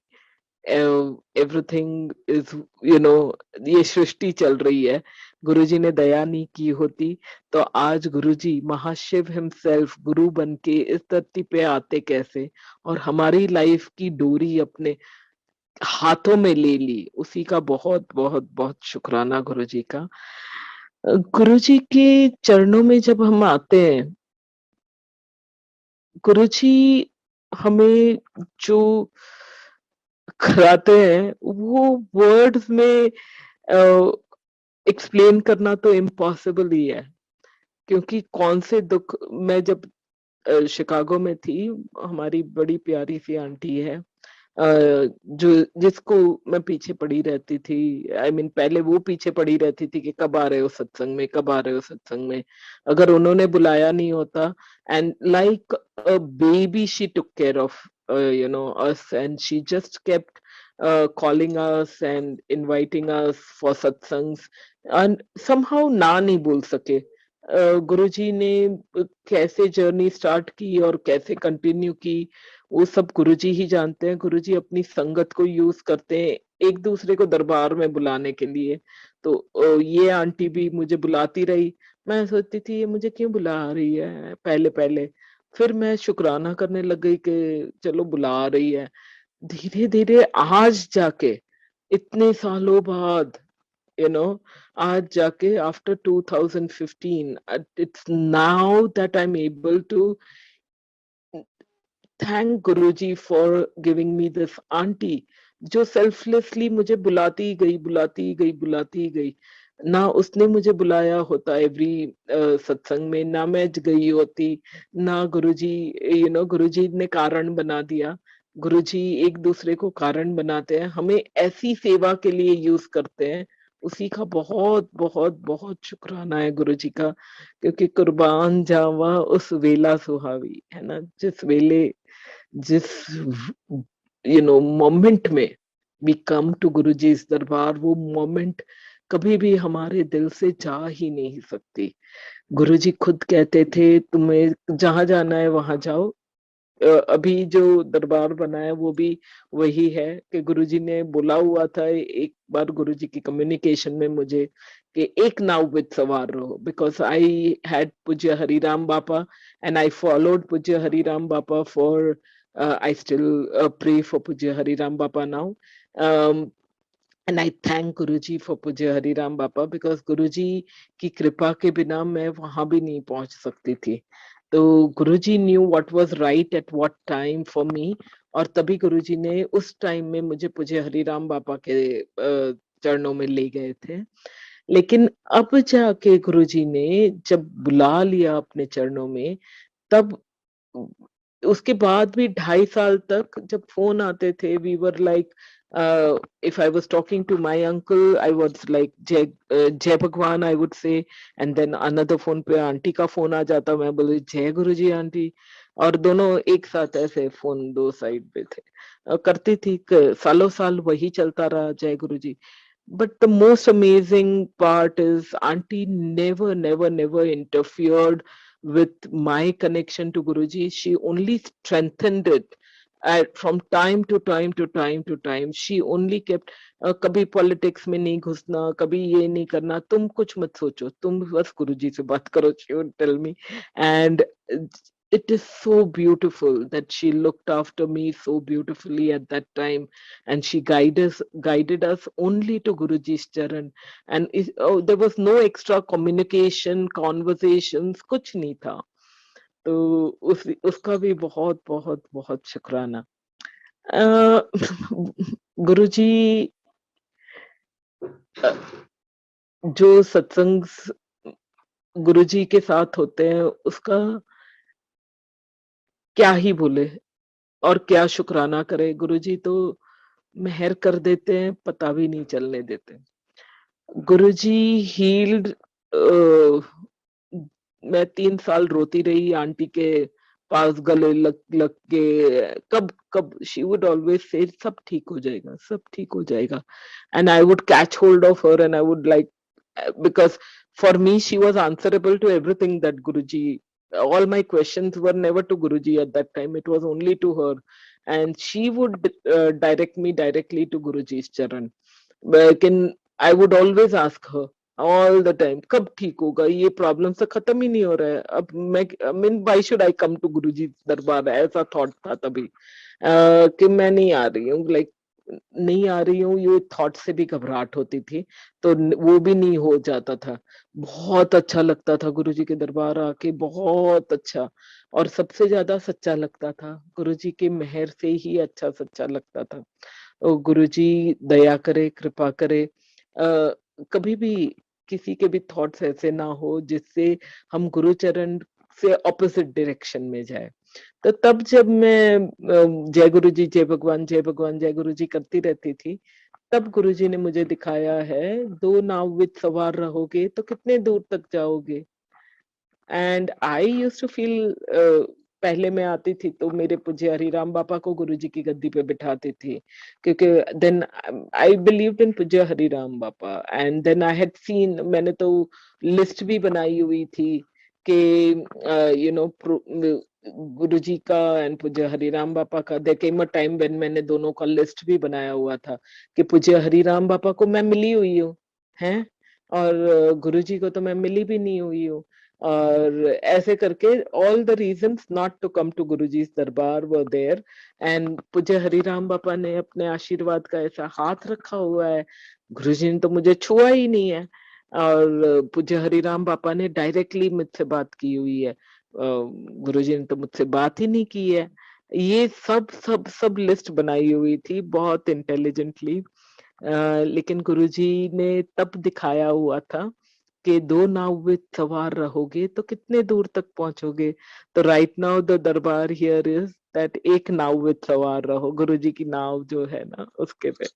Speaker 1: एवरीथिंग इज, यू नो, ये सृष्टि चल रही है। गुरुजी ने दया नहीं की होती तो आज गुरुजी महाशिव हिमसेल्फ गुरु बन के इस धरती पे आते कैसे, और हमारी लाइफ की डोरी अपने हाथों में ले ली। उसी का बहुत बहुत बहुत शुक्राना गुरुजी का। गुरुजी के चरणों में जब हम आते हैं, गुरुजी हमें जो कराते हैं वो वर्ड्स में एक्सप्लेन करना तो इम्पॉसिबल ही है, क्योंकि कौन से दुख, मैं जब शिकागो में थी, हमारी बड़ी प्यारी सी आंटी है, जो जिसको मैं पीछे पड़ी रहती थी, आई मीन पहले वो पीछे पड़ी रहती थी कि कब आ रहे हो सत्संग में, कब आ रहे हो सत्संग में, अगर उन्होंने बुलाया नहीं होता, and like a baby she took care of us, and she just kept calling us and inviting us for satsangs, and somehow ना नहीं बोल सके। गुरुजी ने कैसे जर्नी स्टार्ट की और कैसे कंटिन्यू की, वो सब गुरुजी ही जानते हैं। गुरुजी अपनी संगत को यूज करते हैं एक दूसरे को दरबार में बुलाने के लिए। तो ये आंटी भी मुझे बुलाती रही, मैं सोचती थी ये मुझे क्यों बुला रही है पहले पहले, फिर मैं शुक्राना करने लग गई कि चलो बुला रही है। धीरे धीरे आज जाके, इतने सालों बाद, you know, आज जाके after 2015, it's now that I'm able to thank Guruji for giving me this auntie, जो सेल्फलेसली मुझे बुलाती गई बुलाती गई बुलाती गई। ना उसने मुझे बुलाया होता एवरी सत्संग में, ना मैं गई होती, ना गुरुजी, गुरुजी ने कारण बना दिया। गुरुजी एक दूसरे को कारण बनाते हैं, हमें ऐसी सेवा के लिए यूज करते हैं। उसी का बहुत बहुत बहुत शुक्राना है गुरुजी का, क्योंकि कुर्बान जावा उस वेला सुहावी, है ना, जिस वेले, जिस मोमेंट में वी कम टू गुरुजी's दरबार, वो मोमेंट कभी भी हमारे दिल से जा ही नहीं सकती। गुरुजी खुद कहते थे तुम्हें जहां जाना है वहां जाओ। अभी जो दरबार बना है वो भी वही है कि गुरुजी ने बोला हुआ था एक बार गुरुजी की कम्युनिकेशन में मुझे कि एक नाव विद सवार रहो, बिकॉज आई हैड पूज्य Hariram Bapa and I followed पूज्य हरिराम बापा for, I still pray for Pujya Hariram Bapa now. And I thank Guruji for Pujya Hariram Bapa, because Guruji की कृपा के बिना मैं वहां भी नहीं पहुंच सकती थी। तो गुरुजी knew what was right at what time for me, और तभी गुरुजी ने उस टाइम में मुझे पूज्य हरिराम बापा के चरणों में ले गए थे। लेकिन अब जाके गुरुजी ने जब बुला लिया अपने चरणों में, तब उसके बाद भी 2.5 साल तक जब फोन आते थे, we were like If I was talking to my uncle, I was like Jai Bhagwan, I would say, and then another phone पे आंटी का फोन आ जाता, मैं बोली जय गुरु जी आंटी, और दोनों एक साथ ऐसे फोन दो साइड पे थे। करती थी, सालों साल वही चलता रहा, जय गुरु जी। But the most amazing part is auntie never, never, never interfered with my connection to Guruji. She only strengthened it. From time to time to time to time, she only kept, कभी पॉलिटिक्स में नहीं घुसना, कभी ये नहीं करना, तुम कुछ मत सोचो, तुम बस गुरुजी से बात करो, she would tell me. And it is so beautiful that she looked after me so beautifully at that time, and she guided us only to Guruji's charan. And there was no extra communication, conversations, कुछ नहीं था। तो उसका भी बहुत बहुत बहुत शुक्राना। गुरुजी, अ, जो सत्संग गुरुजी के साथ होते हैं, उसका क्या ही बोले और क्या शुक्राना करे। गुरुजी तो मेहर कर देते हैं, पता भी नहीं चलने देते। गुरुजी हील्ड, मैं 3 साल रोती रही आंटी के पास, गले लग लग के, कब कब शी वुड ऑलवेज से सब ठीक हो जाएगा, सब ठीक हो जाएगा। And I would catch hold of her and I would like, because for me she was answerable to everything that Guruji, all my questions were never to Guruji at that time, it was only to her, and she would direct me directly to Guruji's charan. लेकिन I would always ask her all the time, कब ठीक होगा, ये प्रॉब्लम से खत्म ही नहीं हो रहा है, अब मैं, I mean why should I come to Guruji darbar, ऐसा थॉट था तभी, कि मैं नहीं आ रही हूँ, लाइक नहीं आ रही हूँ, ये थॉट से भी घबराहट होती थी, तो वो भी नहीं हो जाता था। बहुत अच्छा लगता था गुरुजी के दरबार आके, बहुत अच्छा। और सबसे ज्यादा सच्चा लगता था, गुरुजी के मेहर से ही अच्छा सच्चा लगता था। गुरुजी दया करे, कृपा करे, कभी भी किसी के भी थॉट्स ऐसे ना हो जिससे हम गुरुचरण से ऑपोजिट डायरेक्शन में जाए। तो तब जब मैं जय गुरु जी, जय भगवान, जय भगवान, जय गुरु जी करती रहती थी, तब गुरुजी ने मुझे दिखाया है, दो नाव विद सवार रहोगे तो कितने दूर तक जाओगे। And I used to feel, पहले मैं आती थी तो मेरे पूज्य हरिराम बापा को गुरुजी की गद्दी पे बिठाती थी, क्योंकि देन आई बिलीव्ड इन पूज्य Hariram Bapa, and then I had seen, मैंने तो लिस्ट भी बनाई हुई थी कि यू नो गुरुजी का एंड पूज्य हरिराम बापा का, there came a time when मैंने दोनों का लिस्ट भी बनाया हुआ था कि पूज्य हरिराम बापा को मैं मिली हुई हूँ, हैं, और गुरुजी को तो मैं मिली भी नहीं हुई हूँ। और ऐसे करके all the reasons not to come to Guruji's darbar were there, and पूज्य हरिराम बापा ने अपने आशीर्वाद का ऐसा हाथ रखा हुआ है, गुरुजी ने तो मुझे छुआ ही नहीं है, और पूज्य हरिराम बापा ने डायरेक्टली मुझसे बात की हुई है, गुरुजी ने तो मुझसे बात ही नहीं की है। ये सब सब सब लिस्ट बनाई हुई थी बहुत इंटेलिजेंटली, लेकिन गुरुजी ने तब दिखाया हुआ था कि दो नाव में सवार रहोगे तो कितने दूर तक पहुंचोगे। तो राइट नाउ द दरबार हियर इज दैट एक नाव में सवार रहो, गुरुजी की नाव जो है ना उसके पे।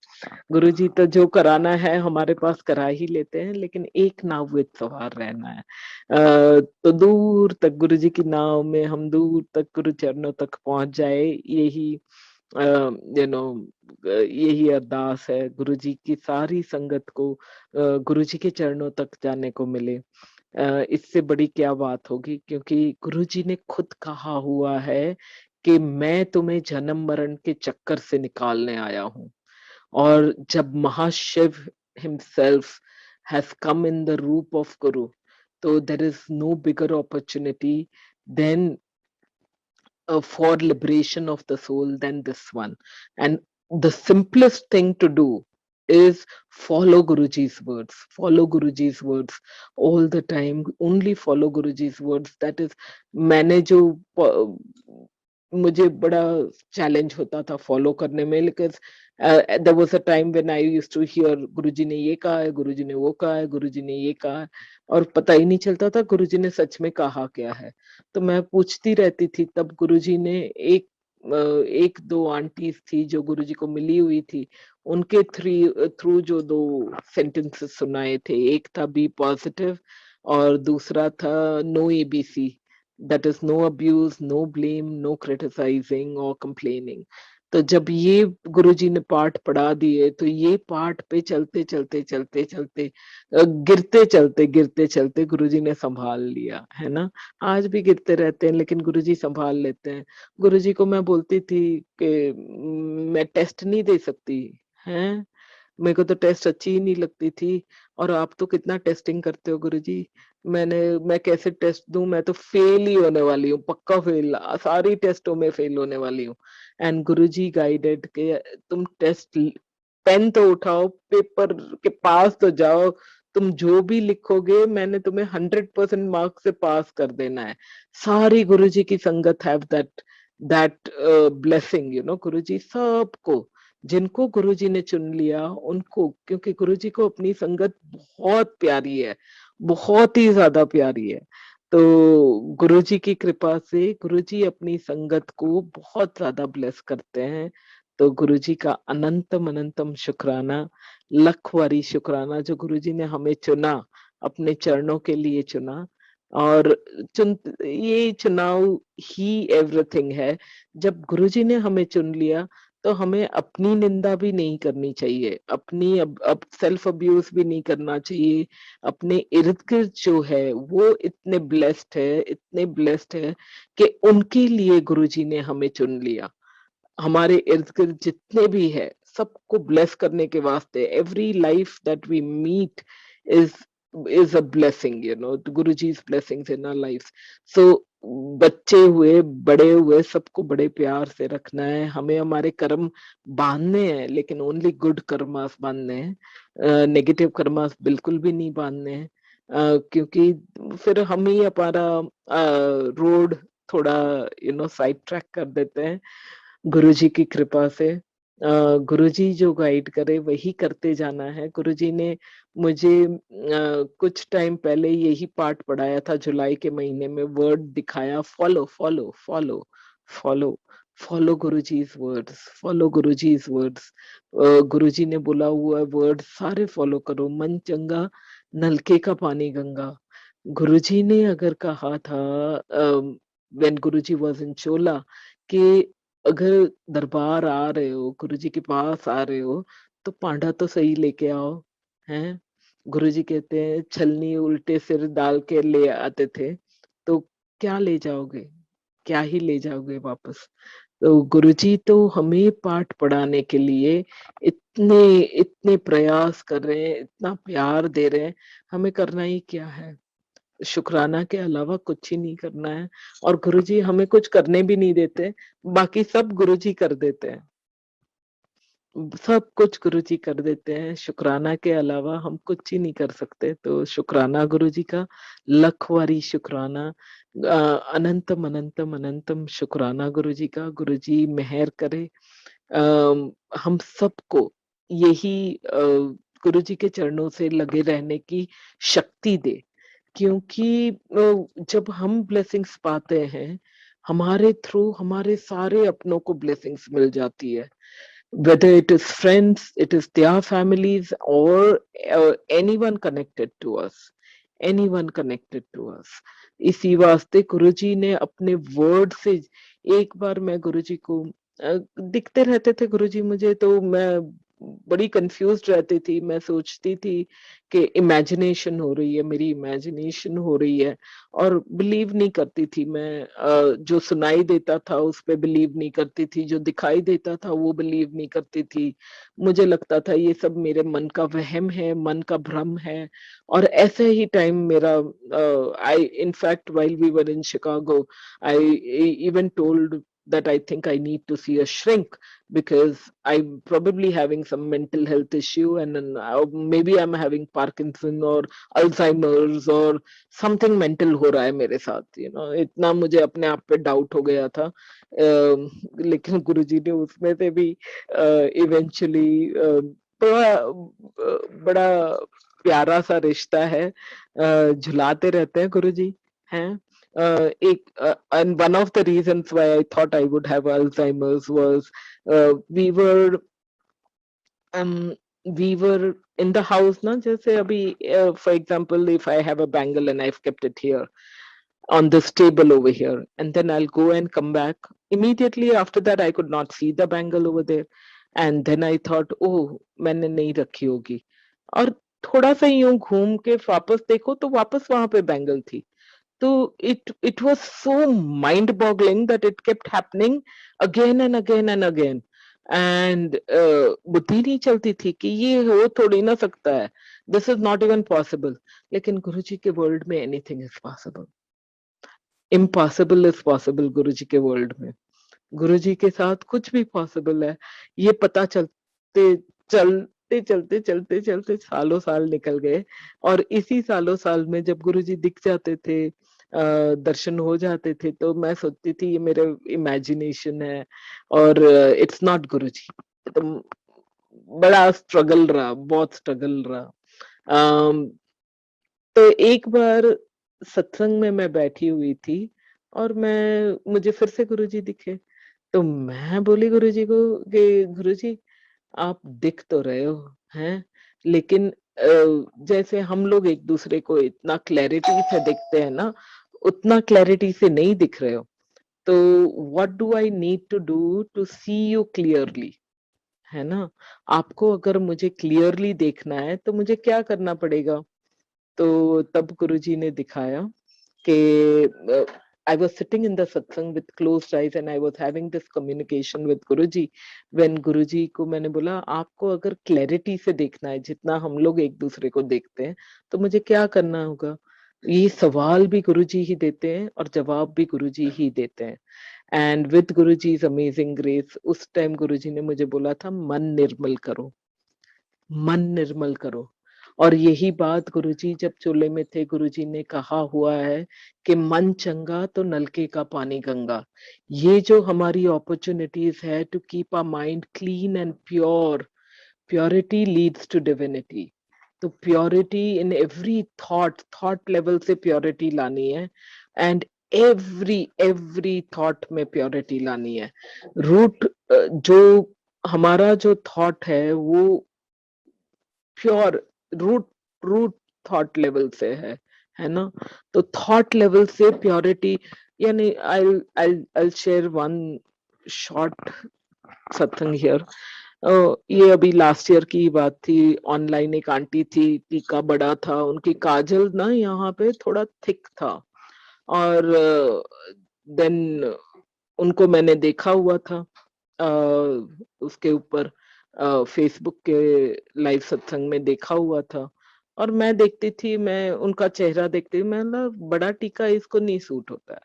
Speaker 1: गुरुजी तो जो कराना है हमारे पास करा ही लेते हैं, लेकिन एक नाव में सवार रहना है। तो दूर तक गुरुजी की नाव में हम दूर तक गुरु चरणों तक पहुंच जाए, यही यू नो यही अरदास है, गुरुजी की सारी संगत को गुरुजी के चरणों तक जाने को मिले। इससे बड़ी क्या बात होगी, क्योंकि गुरुजी ने खुद कहा हुआ है कि मैं तुम्हें जन्म मरण के चक्कर से निकालने आया हूँ। और जब महाशिव himself has come in the रूप of Guru, तो there is no bigger opportunity than for liberation of the soul than this one. And the simplest thing to do is follow Guruji's words. Follow Guruji's words all the time. Only follow Guruji's words. That is, मैंने जो मुझे बड़ा चैलेंज होता था फॉलो करने में, लेकिन there was a time when I used to hear Guruji ने ये कहा है, गुरुजी ने वो कहा है, गुरुजी ने ये कहा है, और पता ही नहीं चलता था गुरुजी ने सच में कहा क्या है। तो मैं पूछती रहती थी, तब गुरुजी ने एक एक दो आंटीज थी जो गुरुजी को मिली हुई थी, उनके थ्रू जो दो सेंटेंसेस सुनाए थे, एक था बी पॉजिटिव और दूसरा था no ABC, that is no abuse, no blame, no criticising और कंप्लेनिंग। तो जब ये गुरुजी ने पाठ पढ़ा दिए तो ये पाठ पे चलते चलते चलते चलते गिरते चलते गुरुजी ने संभाल लिया, है ना। आज भी गिरते रहते हैं लेकिन गुरुजी संभाल लेते हैं। गुरुजी को मैं बोलती थी कि मैं टेस्ट नहीं दे सकती, हैं, मेरे को तो टेस्ट अच्छी ही नहीं लगती थी, और आप तो कितना टेस्टिंग करते हो गुरुजी। मैं कैसे टेस्ट दूं, मैं तो फेल ही होने वाली हूँ, पक्का फेल, सारी टेस्टों में फेल होने वाली हूँ। एंड गुरुजी गाइडेड के तुम टेस्ट, पेन तो उठाओ, पेपर के पास तो जाओ, तुम जो भी लिखोगे मैंने तुम्हें 100% मार्क्स से पास कर देना है। सारी गुरुजी की संगत have that that blessing, you know. Guruji सबको, जिनको गुरुजी ने चुन लिया उनको, क्योंकि गुरुजी को अपनी संगत बहुत प्यारी है, बहुत ही ज्यादा प्यारी है। तो गुरुजी की कृपा से गुरुजी अपनी संगत को बहुत ज्यादा ब्लेस करते हैं। तो गुरुजी का अनंतम अनंतम शुक्राना, लखवारी शुक्राना, जो गुरुजी ने हमें चुना, अपने चरणों के लिए चुना। और चुन ये चुनाव ही एवरीथिंग है। जब गुरुजी ने हमें चुन लिया तो हमें अपनी निंदा भी नहीं करनी चाहिए, अपनी अब सेल्फ अब्यूज भी नहीं करना चाहिए। अपने इर्द गिर्द जो है वो इतने ब्लेस्ड है, इतने ब्लेस्ड है कि उनके लिए गुरुजी ने हमें चुन लिया। हमारे इर्द गिर्द जितने भी है सबको ब्लेस करने के वास्ते, every life that we meet is is a blessing, you know, Guru ji's blessings in our lives. So बच्चे हुए बड़े हुए सबको बड़े प्यार से रखना है हमें, हमारे कर्म बांधने हैं लेकिन ओनली गुड कर्मास बांधने हैं, नेगेटिव कर्मास बिल्कुल भी नहीं बांधने हैं। क्योंकि फिर हम ही हमारा रोड थोड़ा, यू नो, साइड ट्रैक कर देते हैं। गुरुजी की कृपा से गुरुजी जो गाइड करे वही करते जाना है। गुरुजी ने मुझे कुछ टाइम पहले यही पाठ पढ़ाया था, जुलाई के महीने में वर्ड दिखाया, follow follow follow follow, follow Guruji's words, follow Guruji's words. Guruji ने बोला हुआ वर्ड सारे फॉलो करो, मन चंगा नलके का पानी गंगा। गुरुजी ने अगर कहा था व्हेन गुरुजी वाज इन चोला कि अगर दरबार आ रहे हो, गुरुजी के पास आ रहे हो, तो पांडा तो सही लेके आओ, हैं। गुरुजी कहते हैं छलनी उल्टे सिर डाल के ले आते थे, तो क्या ले जाओगे, क्या ही ले जाओगे वापस। तो गुरुजी तो हमें पाठ पढ़ाने के लिए इतने इतने प्रयास कर रहे हैं, इतना प्यार दे रहे हैं, हमें करना ही क्या है, शुक्राना के अलावा कुछ ही नहीं करना है। और गुरुजी हमें कुछ करने भी नहीं देते, बाकी सब गुरुजी कर देते हैं, सब कुछ गुरुजी कर देते हैं, शुक्राना के अलावा हम कुछ ही नहीं कर सकते। तो शुक्राना गुरुजी का, लखवारी शुक्राना, अनंतम अनंतम अनंतम शुक्राना गुरुजी का। गुरुजी मेहर करे, हम सबको यही गुरुजी के चरणों से लगे रहने की शक्ति दे। क्योंकि जब हम ब्लेसिंग्स पाते हैं, हमारे थ्रू हमारे सारे अपनों को ब्लेसिंग्स मिल जाती है, whether it is friends, it is their families, or anyone connected to us, anyone connected to us. इसी वास्ते गुरुजी ने अपने वर्ड से, एक बार मैं गुरुजी को दिखते रहते थे गुरुजी मुझे, तो मैं बड़ी कंफ्यूज्ड रहती थी, मैं सोचती थी कि इमेजिनेशन हो रही है, मेरी इमेजिनेशन हो रही है, और बिलीव नहीं करती थी मैं। जो सुनाई देता था उस पे बिलीव नहीं करती थी, जो दिखाई देता था वो बिलीव नहीं करती थी। मुझे लगता था ये सब मेरे मन का वहम है, मन का भ्रम है। और ऐसे ही टाइम मेरा, I in fact while we were in Chicago, I even told that I think I need to see a shrink because I'm probably having some mental health issue, and then maybe I'm having Parkinson or Alzheimer's or something mental हो रहा है मेरे साथ, यू नो, इतना मुझे अपने आप पे डाउट हो गया था। लेकिन गुरुजी ने उसमें से भी इवेंचुअली बड़ा प्यारा सा रिश्ता है, झुलाते रहते हैं गुरुजी, हैं। and one of the reasons why I thought I would have Alzheimer's was we were in the house na, जैसे अभी for example if I have a bangle and I've kept it here on this table over here, and then I'll go and come back. Immediately after that, I could not see the bangle over there. And then I thought, oh, मैंने नहीं रखी होगी. और थोड़ा सा यूं घूम के वापस देखो तो वापस वहां पे बैंगल थी. तो it was so mind boggling that it kept happening again and again and again. And बुद्धि नहीं चलती थी कि ये हो थोड़ी ना सकता है. This is not even possible. लेकिन गुरुजी के वर्ल्ड में anything is possible. Impossible is possible Guruji के वर्ल्ड में. गुरुजी के साथ कुछ भी पॉसिबल है. ये पता चलते सालों साल निकल गए. और इसी सालों साल में जब गुरुजी दिख जाते थे, दर्शन हो जाते थे, तो मैं सोचती थी ये मेरे इमेजिनेशन है और इट्स नॉट गुरुजी. तो बड़ा स्ट्रगल रहा, बहुत स्ट्रगल रहा. तो एक बार सत्संग में मैं बैठी हुई थी और मुझे फिर से गुरुजी दिखे. तो मैं बोली गुरुजी को कि गुरुजी आप दिख तो रहे हो हैं, लेकिन जैसे हम लोग एक दूसरे को इतना क्लैरिटी से दिखते हैं ना, उतना क्लैरिटी से नहीं दिख रहे हो. तो what do I need to do to see you clearly, है ना. आपको अगर मुझे क्लियरली देखना है तो मुझे क्या करना पड़ेगा. तो तब गुरुजी ने दिखाया कि I was sitting in the satsang with closed eyes and I was having this communication with Guruji. When Guruji को मैंने बोला आपको अगर क्लैरिटी से देखना है जितना हम लोग एक दूसरे को देखते हैं तो मुझे क्या करना होगा. ये सवाल भी गुरुजी ही देते हैं और जवाब भी गुरुजी ही देते हैं. And with Guruji's amazing grace उस टाइम गुरुजी ने मुझे बोला था मन निर्मल करो, मन निर्मल करो. और यही बात गुरुजी जब चोले में थे, गुरुजी ने कहा हुआ है कि मन चंगा तो नलके का पानी गंगा. ये जो हमारी अपॉर्चुनिटीज है to keep our mind clean and pure, purity leads to divinity. तो purity in every thought level से प्योरिटी लानी है. एंड एवरी थॉट में प्योरिटी लानी है. रूट जो हमारा जो थॉट है वो प्योर रूट थॉट लेवल से है ना. तो थॉट लेवल से प्योरिटी, यानी आई शेयर वन शॉर्ट सत्संग हियर. ये अभी लास्ट ईयर की बात थी. ऑनलाइन एक आंटी थी, टीका बड़ा था, उनकी काजल ना यहाँ पे थोड़ा थिक था. और देन उनको मैंने देखा हुआ था उसके ऊपर फेसबुक के लाइव सत्संग में देखा हुआ था. और मैं देखती थी, मैं उनका चेहरा देखती थी, मैं ना बड़ा टीका इसको नहीं सूट होता है.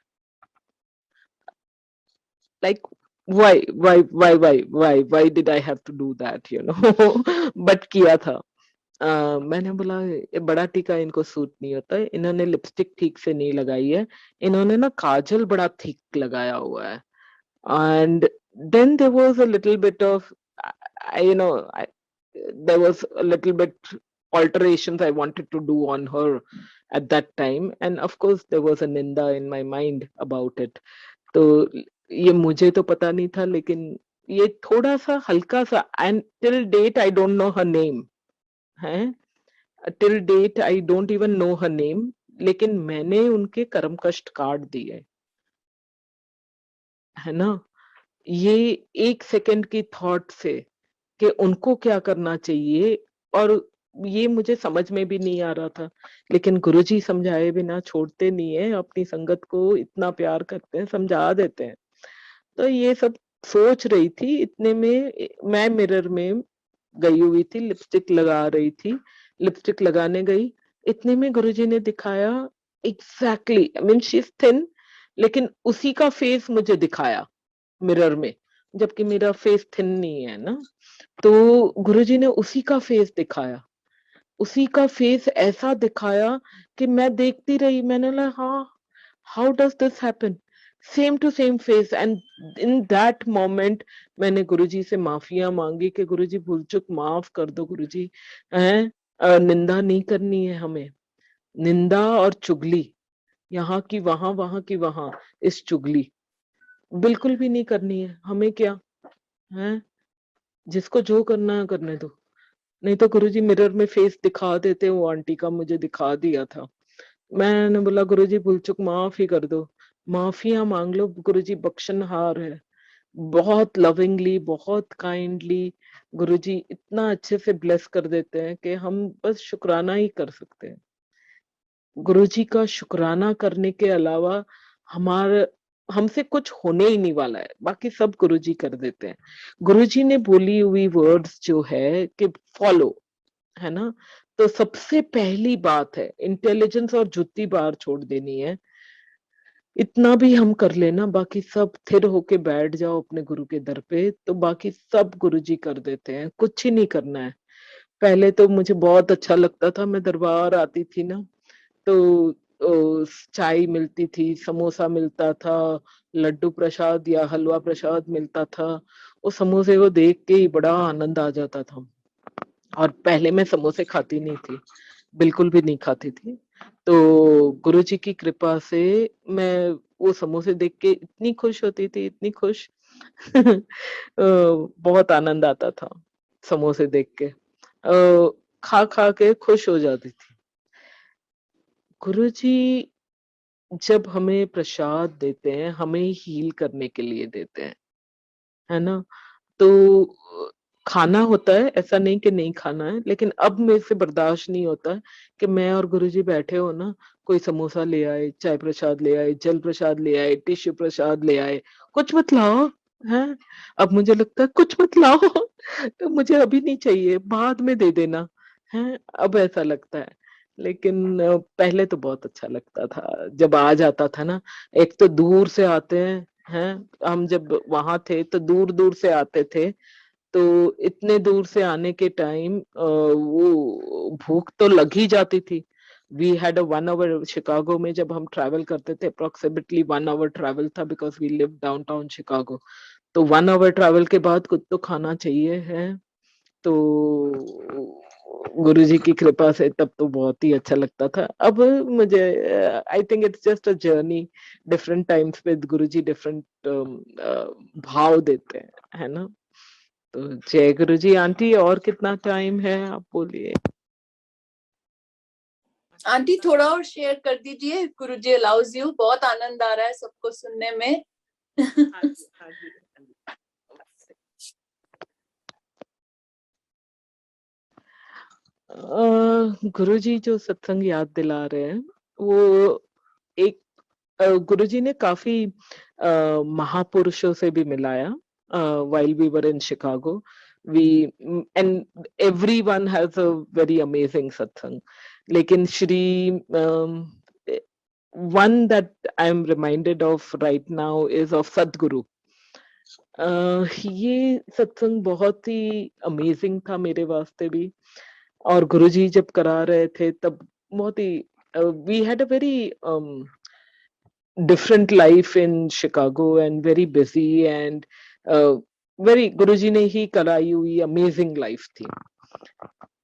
Speaker 1: Like why did I have to do that, you know. But किया था. मैंने बोला ये बड़ा टीका इनको सूट नहीं होता है, इन्होंने लिपस्टिक ठीक से नहीं लगाई है, इन्होंने ना काजल बड़ा थिक लगाया हुआ है. And then there was a little bit of there was a little bit alterations I wanted to do on her at that time, and of course there was a ninda in my mind about it. तो ये मुझे तो पता नहीं था, लेकिन ये थोड़ा सा हल्का सा, and till date I don't know her name है. till date I don't even know her name, लेकिन मैंने उनके कर्म कष्ट काट दिए, है ना. ये एक सेकंड की थॉट से कि उनको क्या करना चाहिए, और ये मुझे समझ में भी नहीं आ रहा था. लेकिन गुरुजी समझाए बिना छोड़ते नहीं है, अपनी संगत को इतना प्यार करते हैं, समझा देते हैं. तो ये सब सोच रही थी, इतने में मैं मिरर में गई हुई थी, लिपस्टिक लगा रही थी, लिपस्टिक लगाने गई, इतने में गुरुजी ने दिखाया exactly, I mean she is thin, लेकिन उसी का फेस मुझे दिखाया मिरर में, जबकि मेरा फेस थिन नहीं है ना. तो गुरुजी ने उसी का फेस दिखाया, उसी का फेस ऐसा दिखाया कि मैं देखती रही. मैंने बोला हाँ, how does this happen, same to same face. And in that moment मैंने गुरुजी से माफिया मांगी कि गुरुजी भूल चूक माफ कर दो गुरुजी, हैं निंदा नहीं करनी है हमें. निंदा और चुगली यहाँ की वहां, वहां की वहां, इस चुगली बिल्कुल भी नहीं करनी है। हमें क्या है, जिसको जो करना है करने दो। नहीं तो गुरुजी मिरर में फेस दिखा देते, वो आंटी का मुझे दिखा दिया था। मैंने बोला गुरुजी भूल चुक माफ ही कर दो, माफिया मांग लो, गुरुजी बख्शनहार है। बहुत लविंगली, बहुत काइंडली गुरुजी इतना अच्छे से ब्लेस कर देते हैं कि हम बस शुक्राना ही कर सकते हैं। गुरुजी का शुक्राना करने के अलावा हमारे हमसे कुछ होने ही नहीं वाला है, बाकी सब गुरुजी कर देते हैं। गुरुजी ने बोली हुई वर्ड्स जो है कि फॉलो, है ना, तो सबसे पहली बात है इंटेलिजेंस और जुत्ती बाहर छोड़ देनी है। इतना भी हम कर लेना, बाकी सब थिर होके बैठ जाओ अपने गुरु के दर पे, तो बाकी सब गुरुजी कर देते हैं, कुछ ही नहीं करना है। पहले तो मुझे बहुत अच्छा लगता था, मैं दरबार आती थी ना, तो चाय मिलती थी, समोसा मिलता था, लड्डू प्रसाद या हलवा प्रसाद मिलता था। उस समोसे को देख के ही बड़ा आनंद आ जाता था। और पहले मैं समोसे खाती नहीं थी, बिल्कुल भी नहीं खाती थी। तो गुरुजी की कृपा से मैं वो समोसे देख के इतनी खुश होती थी, इतनी खुश बहुत आनंद आता था समोसे देख के। खा खा के खुश हो जाती थी। गुरुजी जब हमें प्रसाद देते हैं, हमें हील करने के लिए देते हैं, है ना। तो खाना होता है, ऐसा नहीं कि नहीं खाना है, लेकिन अब मेरे से बर्दाश्त नहीं होता है कि मैं और गुरुजी बैठे हो ना, कोई समोसा ले आए, चाय प्रसाद ले आए, जल प्रसाद ले आए, टिश्यू प्रसाद ले आए, कुछ मत लाओ, है। अब मुझे लगता है कुछ मत लाओ तो मुझे अभी नहीं चाहिए, बाद में दे देना, है। अब ऐसा लगता है। लेकिन पहले तो बहुत अच्छा लगता था जब आ जाता था ना। एक तो दूर से आते हैं, हम जब वहां थे तो दूर दूर से आते थे, तो इतने दूर से आने के टाइम वो भूख तो लग ही जाती थी। We had a 1 hour Chicago में, जब हम ट्रैवल करते थे, अप्रोक्सीमेटली 1 आवर ट्रैवल था, because we live downtown Chicago. तो 1 आवर ट्रैवल के बाद कुछ तो खाना चाहिए है। तो गुरुजी की कृपा से तब तो बहुत ही अच्छा लगता था। अब मुझे I think it's just a journey, different times पे गुरुजी डिफरेंट भाव देते हैं, है ना। तो जय गुरुजी। आंटी और कितना टाइम है, आप बोलिए।
Speaker 2: आंटी थोड़ा और शेयर कर दीजिए, गुरुजी अलाउज यू। बहुत आनंद आ रहा है सबको सुनने में।
Speaker 1: हाँ जी, हाँ जी, हाँ जी। गुरुजी जो सत्संग याद दिला रहे हैं, वो एक गुरुजी ने काफी महापुरुषों से भी मिलाया while we were in Chicago. And everyone has a very amazing satsang. लेकिन Shri one that I'm reminded of right now is of Sadhguru. ये सत्संग बहुत ही अमेजिंग था मेरे वास्ते भी। और गुरुजी जब करा रहे थे तब बहुत ही we had a very different life in Chicago and very busy and very Guruji ने ही कराई हुई अमेजिंग लाइफ थी।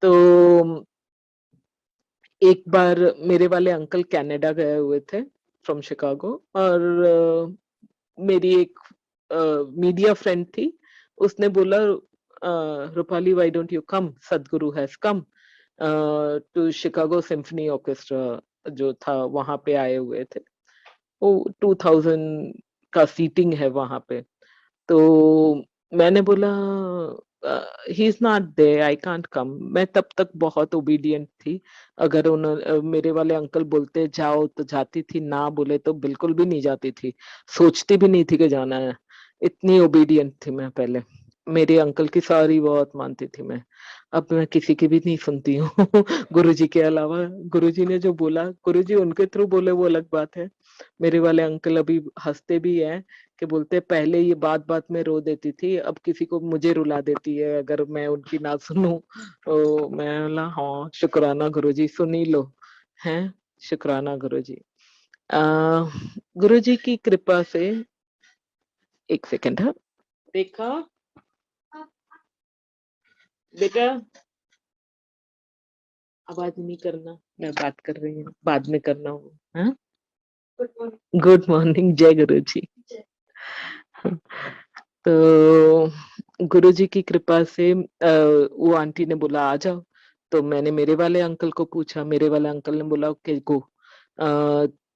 Speaker 1: तो एक बार मेरे वाले अंकल कनाडा गए हुए थे फ्रॉम शिकागो, और मेरी एक मीडिया फ्रेंड थी, उसने बोला Rupali why don't you come, Sadhguru has come to Chicago symphony orchestra जो था वहां पे आए हुए थे। वो 2000 का सीटिंग है वहां पे। तो मैंने बोला he is not there, I can't come. मैं तब तक बहुत ओबीडियंट थी। अगर उन्होंने मेरे वाले अंकल बोलते जाओ तो जाती थी, ना बोले तो बिल्कुल भी नहीं जाती थी, सोचती भी नहीं थी कि जाना है। इतनी ओबीडियंट थी मैं पहले। मेरे अंकल की सारी बहुत मानती थी मैं। अब मैं किसी की भी नहीं सुनती हूँ गुरुजी के अलावा। गुरुजी ने जो बोला, गुरुजी उनके थ्रू बोले वो अलग बात है। मेरे वाले अंकल अभी हंसते भी हैं कि बोलते पहले ये बात बात में रो देती थी, अब किसी को मुझे रुला देती है अगर मैं उनकी ना सुनूं। तो मैं बोला हाँ शुक्राना गुरुजी, सुन ही लो, हैं। शुक्राना गुरुजी। गुरुजी की कृपा से, एक सेकंड है, देखा बेटा, आवाज नहीं करना, मैं बात कर रही हूँ, बाद में करना हूँ, हाँ। गुड मॉर्निंग, जय गुरु जी। तो गुरुजी की कृपा से वो आंटी ने बोला आ जाओ, तो मैंने मेरे वाले अंकल को पूछा, मेरे वाले अंकल ने बोला ओके गो।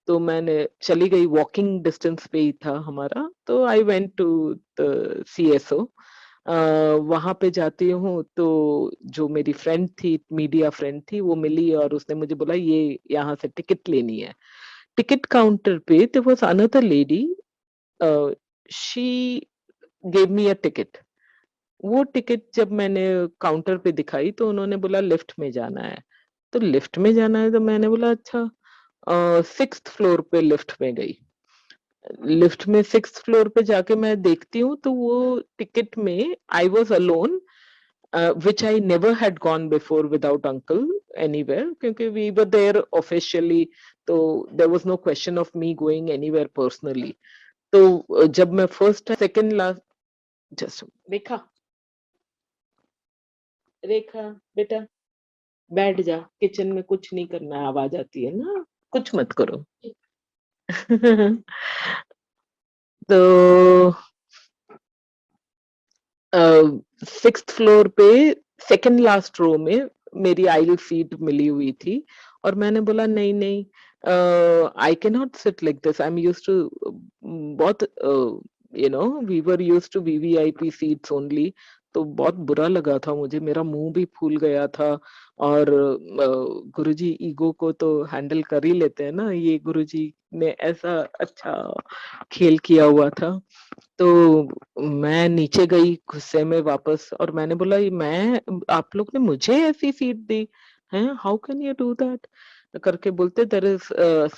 Speaker 1: तो मैंने चली गई, वॉकिंग डिस्टेंस पे ही था हमारा, तो I went to the CSO। वहां पे जाती हूँ तो जो मेरी फ्रेंड थी, मीडिया फ्रेंड थी, वो मिली और उसने मुझे बोला ये यहाँ से टिकट लेनी है। टिकट काउंटर पे there was another lady, she gave me a ticket. वो टिकट जब मैंने काउंटर पे दिखाई तो उन्होंने बोला लिफ्ट में जाना है। तो लिफ्ट में जाना है तो मैंने बोला अच्छा। 6th फ्लोर पे लिफ्ट में गई। लिफ्ट में 6th फ्लोर पे जाके मैं देखती हूँ तो वो टिकट में I was alone, which I never had gone before without uncle anywhere, क्योंकि we were there officially, तो there was no question of me going anywhere personally। तो जब मैं फर्स्ट सेकंड लास्ट, जस्ट रेखा, रेखा बेटा बैठ जा, किचन में कुछ नहीं करना है, आवाज आती है ना, कुछ मत करो। तो 6th फ्लोर पे सेकंड लास्ट रो में मेरी आइल सीट मिली हुई थी और मैंने बोला नहीं नहीं, I can not sit like this, I am used to, बहुत we were used to VVIP seats only. तो बहुत बुरा लगा था मुझे, मेरा मुंह भी फूल गया था। और गुरुजी ईगो को तो हैंडल कर ही लेते हैं ना, ये गुरुजी ने ऐसा अच्छा खेल किया हुआ था। तो मैं नीचे गई गुस्से में वापस और मैंने बोला ये मैं, आप लोग ने मुझे ऐसी सीट दी है, how can you do that करके बोलते there is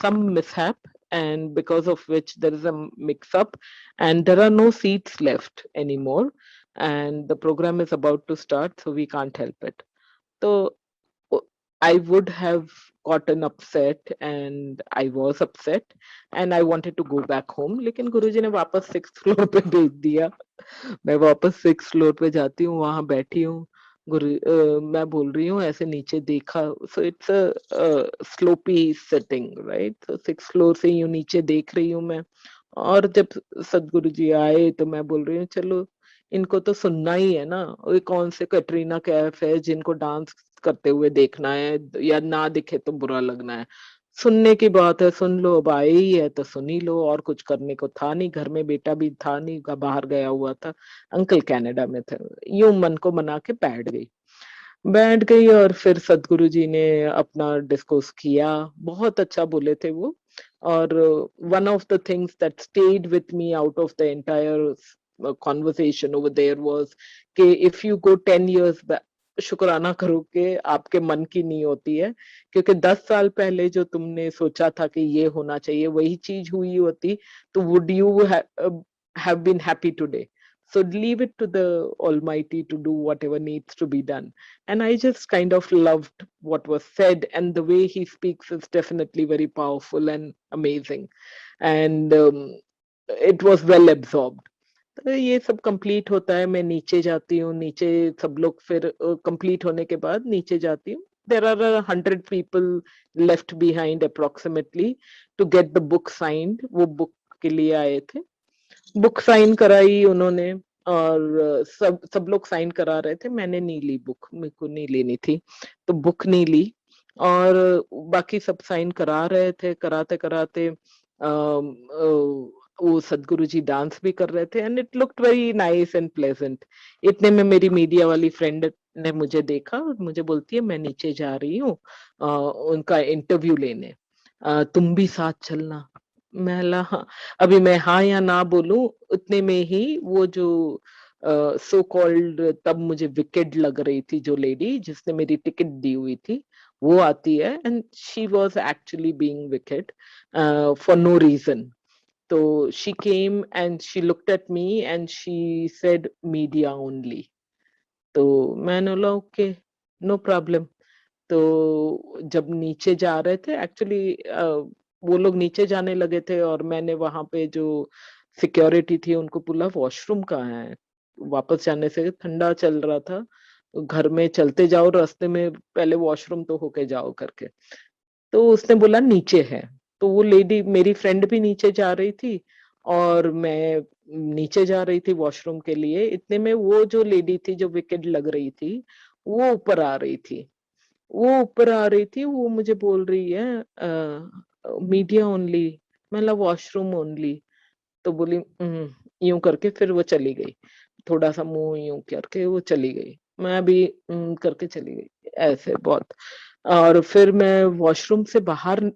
Speaker 1: some mishap and because of which there is a mix up and there are no seats left anymore and the program is about to start so we can't help it। तो I would have gotten upset and I was upset and I wanted to go back home, लेकिन गुरुजी ने वापस 6th फ्लोर पे भेज दिया। मैं वापस 6th फ्लोर पे जाती हूँ, वहां बैठी हूँ। मैं बोल रही हूँ ऐसे नीचे देखा, so it's a sloppy setting right, तो 6th फ्लोर से यूं नीचे देख रही हूँ मैं। और जब सदगुरु जी आए तो मैं बोल रही हूँ चलो इनको तो सुनना ही है ना, ये कौन से कैटरीना कैफ है जिनको डांस करते हुए देखना है या ना दिखे तो बुरा लगना है। सुनने की बात है, सुन लो, अब आए ही है तो सुन ही लो, और कुछ करने को था नहीं, घर में बेटा भी था नहीं, बाहर गया हुआ था, अंकल कनाडा में थे। यूं मन को मना के बैठ गई और फिर सदगुरु जी ने अपना डिस्कोर्स किया, बहुत अच्छा बोले थे वो। और one of the things that stayed with me out of the entire conversation over there was कि इफ यू गो 10 years शुक्राना करो कि आपके मन की नहीं होती है, क्योंकि 10 साल पहले जो तुमने सोचा था कि ये होना चाहिए वही चीज हुई होती तो would you have been happy today. So leave it to the Almighty to do whatever needs to be done. And I just kind of loved what was said, and the way he speaks is definitely very powerful and amazing. And it was well absorbed. तो ये सब कंप्लीट होता है, मैं नीचे जाती हूँ, नीचे सब लोग फिर कंप्लीट होने के बाद नीचे जाती हूँ। There are 100 people left behind approximately to get the book signed, वो बुक के लिए आए थे। बुक साइन कराई उन्होंने और सब सब लोग साइन करा रहे थे, मैंने नहीं ली बुक, मेरे को नहीं लेनी थी तो बुक नहीं ली। और बाकी सब साइन करा रहे थे, कराते कराते वो सदगुरु जी डांस भी कर रहे थे and it looked very nice and pleasant. इतने में मेरी मीडिया वाली फ्रेंड ने मुझे देखा और मुझे बोलती है मैं नीचे जा रही हूँ उनका इंटरव्यू लेने, तुम भी साथ चलना। हाँ, अभी मैं हाँ या ना बोलूं उतने में ही वो जो सो कॉल्ड तब मुझे विकेड लग रही थी जो लेडी जिसने मेरी टिकट दी हुई थी, वो आती है and she was actually being wicked for no reason. तो she came and she looked at me and she said media only. तो मैंने बोला ओके, नो प्रॉब्लम। तो जब नीचे जा रहे थे एक्चुअली वो लोग नीचे जाने लगे थे और मैंने वहां पे जो सिक्योरिटी थी उनको बोला वॉशरूम कहाँ है, वापस जाने से ठंडा चल रहा था, घर में चलते जाओ रास्ते में पहले वॉशरूम तो होके जाओ करके। तो उसने बोला नीचे है। तो वो लेडी, मेरी फ्रेंड भी नीचे जा रही थी और मैं नीचे जा रही थी वॉशरूम के लिए, इतने में वो जो लेडी थी जो विकेट लग रही थी वो ऊपर आ रही थी। वो मुझे बोल रही है मीडिया ओनली, मतलब वॉशरूम ओनली। तो बोली यूं करके फिर वो चली गई, थोड़ा सा मुंह यूं करके वो चली गई, मैं भी करके चली गई ऐसे बहुत। और फिर मैं वॉशरूम से बाहर,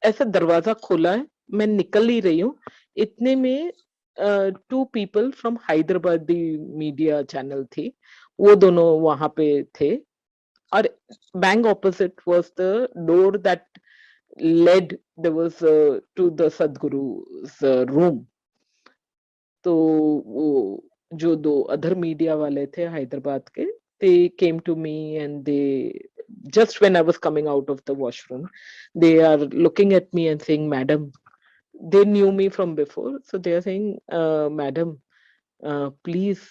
Speaker 1: ऐसा दरवाजा खोला है, मैं निकल ही रही हूँ, इतने में 2 people from Hyderabad media channel थी, वो दोनों वहां पे थे। और bank opposite was the door that led, there was to the Sadhguru's room. तो वो जो दो अदर मीडिया वाले थे हैदराबाद के, they came to me and they, just when I was coming out of the washroom, they are looking at me and saying, madam, they knew me from before, so they are saying, madam, please,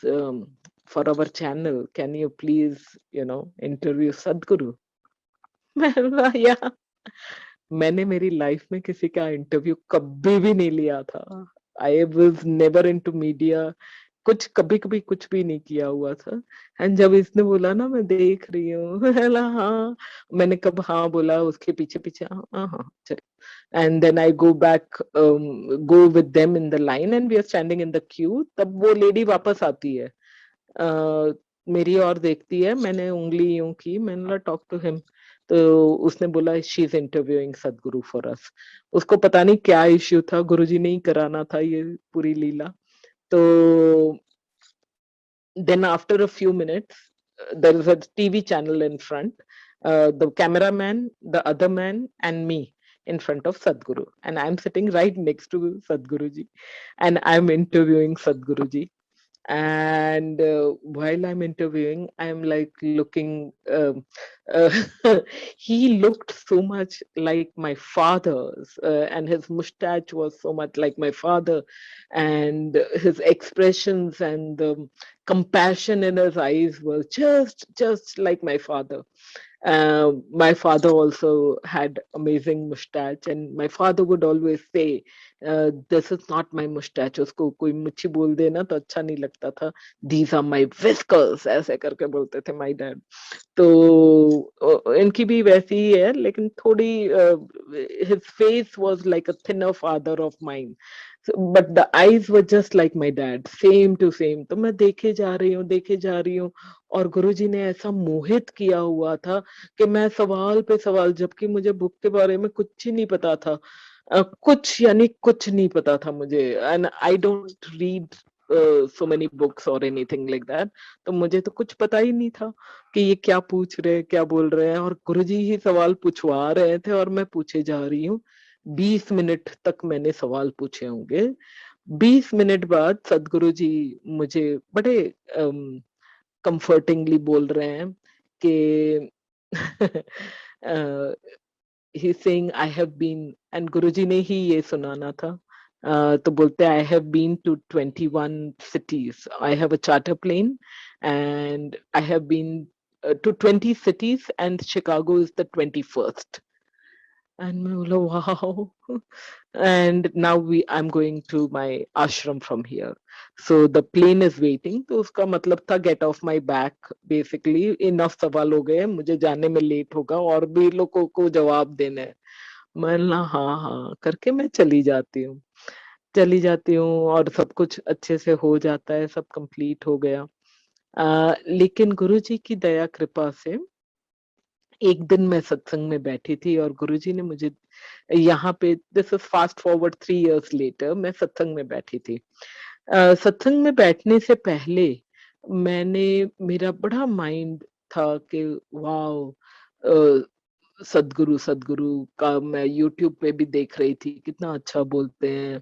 Speaker 1: for our channel, can you please, interview Sadhguru? मैं बोला, या मैंने मेरी लाइफ में किसी का इंटरव्यू कभी भी नहीं लिया था। I was never into media, कुछ कभी कभी कुछ भी नहीं किया हुआ था। एंड जब इसने बोला ना मैं देख रही हूँ बोला, हाँ, मैंने कब हाँ बोला, उसके पीछे पीछे हाँ हाँ हाँ, चल। And then I go back, go with them in the line and we are standing in the queue. तब वो लेडी वापस आती है, मेरी और देखती है, मैंने उंगली यूं की, मैंने टॉक टू हिम। तो उसने बोला शी इज इंटरव्यूइंग सदगुरु फॉर अस। उसको पता नहीं क्या इश्यू था, गुरुजी ने ही कराना था ये पूरी लीला। तो then after a few minutes, there is a TV channel in front, the cameraman, the other man, and me in front of Sadhguru, and I'm sitting right next to Sadhguruji, and I'm interviewing Sadhguruji. And while I'm interviewing, I'm like looking, uh, he looked so much like my father's, and his mustache was so much like my father, and his expressions and the compassion in his eyes was just like my father. My father also had amazing mustache, and my father would always say, this is not my mustache. उसको कोई मुच्छी बोल देना तो अच्छा नहीं लगता था, these are my whiskers, ऐसे करके बोलते थे my dad। तो इनकी भी वैसी ही है, लेकिन थोड़ी, his face was like a thinner father of mine, but the eyes were just like my dad, same to same। तो मैं देखे जा रही हूँ, और गुरुजी ने ऐसा मोहित किया हुआ था कि मैं सवाल पे सवाल, जबकि मुझे बुक के बारे में कुछ ही नहीं पता था, कुछ यानी कुछ नहीं पता था मुझे, and I don't read so many books or anything like that। तो मुझे तो कुछ पता ही नहीं था कि ये क्या पूछ रहे हैं, क्या बोल रहे हैं, और गुरुजी ही सवाल पूछवा रहे थे और मैं पूछे जा रही हूँ। 20 मिनट तक मैंने सवाल पूछे होंगे। 20 मिनट बाद सदगुरु जी मुझे बड़े कंफर्टिंगली बोल रहे हैं कि he saying I have been, and Guruji ने ही ये सुनाना था। तो बोलते I have been to 21 cities, I have a charter plane, and I have been to 20 cities, and Chicago is the 21st। And मैं बोला wow, and now I'm going to my ashram from here, so the plane is waiting। तो उसका मतलब था get off my back, basically enough सवाल हो गए, मुझे जाने में लेट होगा और भी लोगों को जवाब देने हैं। मैं ना हाँ हाँ करके मैं चली जाती हूँ और सब कुछ अच्छे से हो जाता है, सब कंप्लीट हो गया। लेकिन गुरुजी की दया कृपा से एक दिन मैं सत्संग में बैठी थी और गुरुजी ने मुझे यहाँ पे, this is fast forward 3 years later, मैं सत्संग में बैठी थी। सत्संग में बैठने से पहले मैंने, मेरा बड़ा माइंड था कि वाओ, सदगुरु सदगुरु का मैं यूट्यूब पे भी देख रही थी, कितना अच्छा बोलते हैं,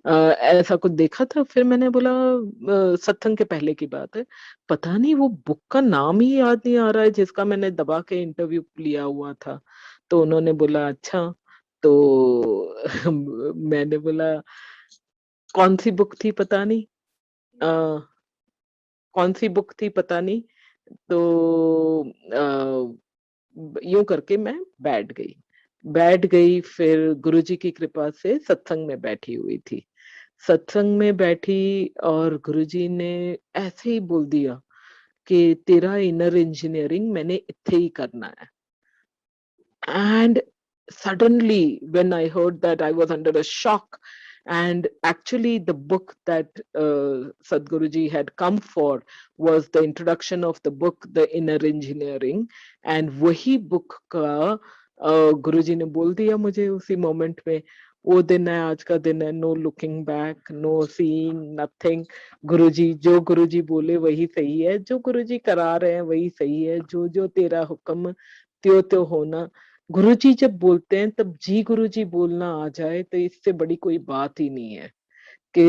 Speaker 1: ऐसा कुछ देखा था। फिर मैंने बोला, सत्संग के पहले की बात है, पता नहीं वो बुक का नाम ही याद नहीं आ रहा है जिसका मैंने दबा के इंटरव्यू लिया हुआ था। तो उन्होंने बोला अच्छा। तो मैंने बोला कौन सी बुक थी पता नहीं, अ, कौन सी बुक थी पता नहीं। तो यूं करके मैं बैठ गई। बैठ गई, फिर गुरुजी की कृपा से सत्संग में बैठी हुई थी। सत्संग में बैठी और गुरुजी ने ऐसे ही बोल दिया कि तेरा इनर इंजीनियरिंग मैंने इत्थे ही करना है। And suddenly, when I heard that, I was under a shock. And actually, the book that Sadhguruji had come for was the introduction of the book, The Inner Engineering. And वही book का गुरुजी ने बोल दिया मुझे उसी मोमेंट में, वो दिन है, आज का दिन है, no looking back, no seeing, nothing. Guruji, जो गुरुजी बोले वही सही है, जो गुरुजी करा रहे हैं वही सही है, जो जो तेरा हुक्म त्यों त्यों होना। गुरुजी जब बोलते हैं तब जी गुरुजी बोलना आ जाए तो इससे बड़ी कोई बात ही नहीं है। कि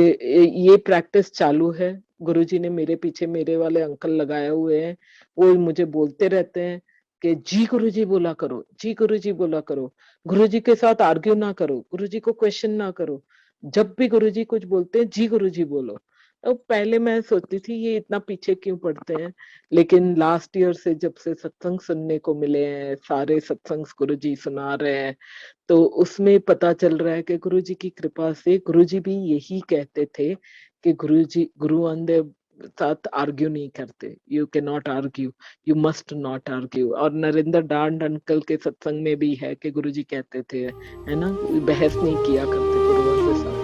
Speaker 1: ये प्रैक्टिस चालू है। गुरुजी ने मेरे पीछे मेरे वाले अंकल लगाए हुए हैं, वो मुझे बोलते रहते हैं कि जी गुरुजी बोला करो, जी गुरुजी बोला करो, गुरुजी के साथ आर्ग्यू ना करो, गुरुजी को क्वेश्चन ना करो, जब भी गुरुजी कुछ बोलते हैं जी गुरुजी बोलो। तो पहले मैं सोचती थी ये इतना पीछे क्यों पड़ते हैं, लेकिन लास्ट ईयर से जब से सत्संग सुनने को मिले हैं, सारे सत्संग गुरुजी सुना रहे हैं, तो उसमें पता चल रहा है कि गुरुजी की कृपा से गुरुजी भी यही कहते थे कि गुरुजी गुरु अंदे साथ आर्ग्यू नहीं करते, you can not argue, you must not argue. और नरेंद्र डांड अंकल के सत्संग में भी है कि गुरुजी कहते थे, है ना, बहस नहीं किया करते गुरुओं के साथ।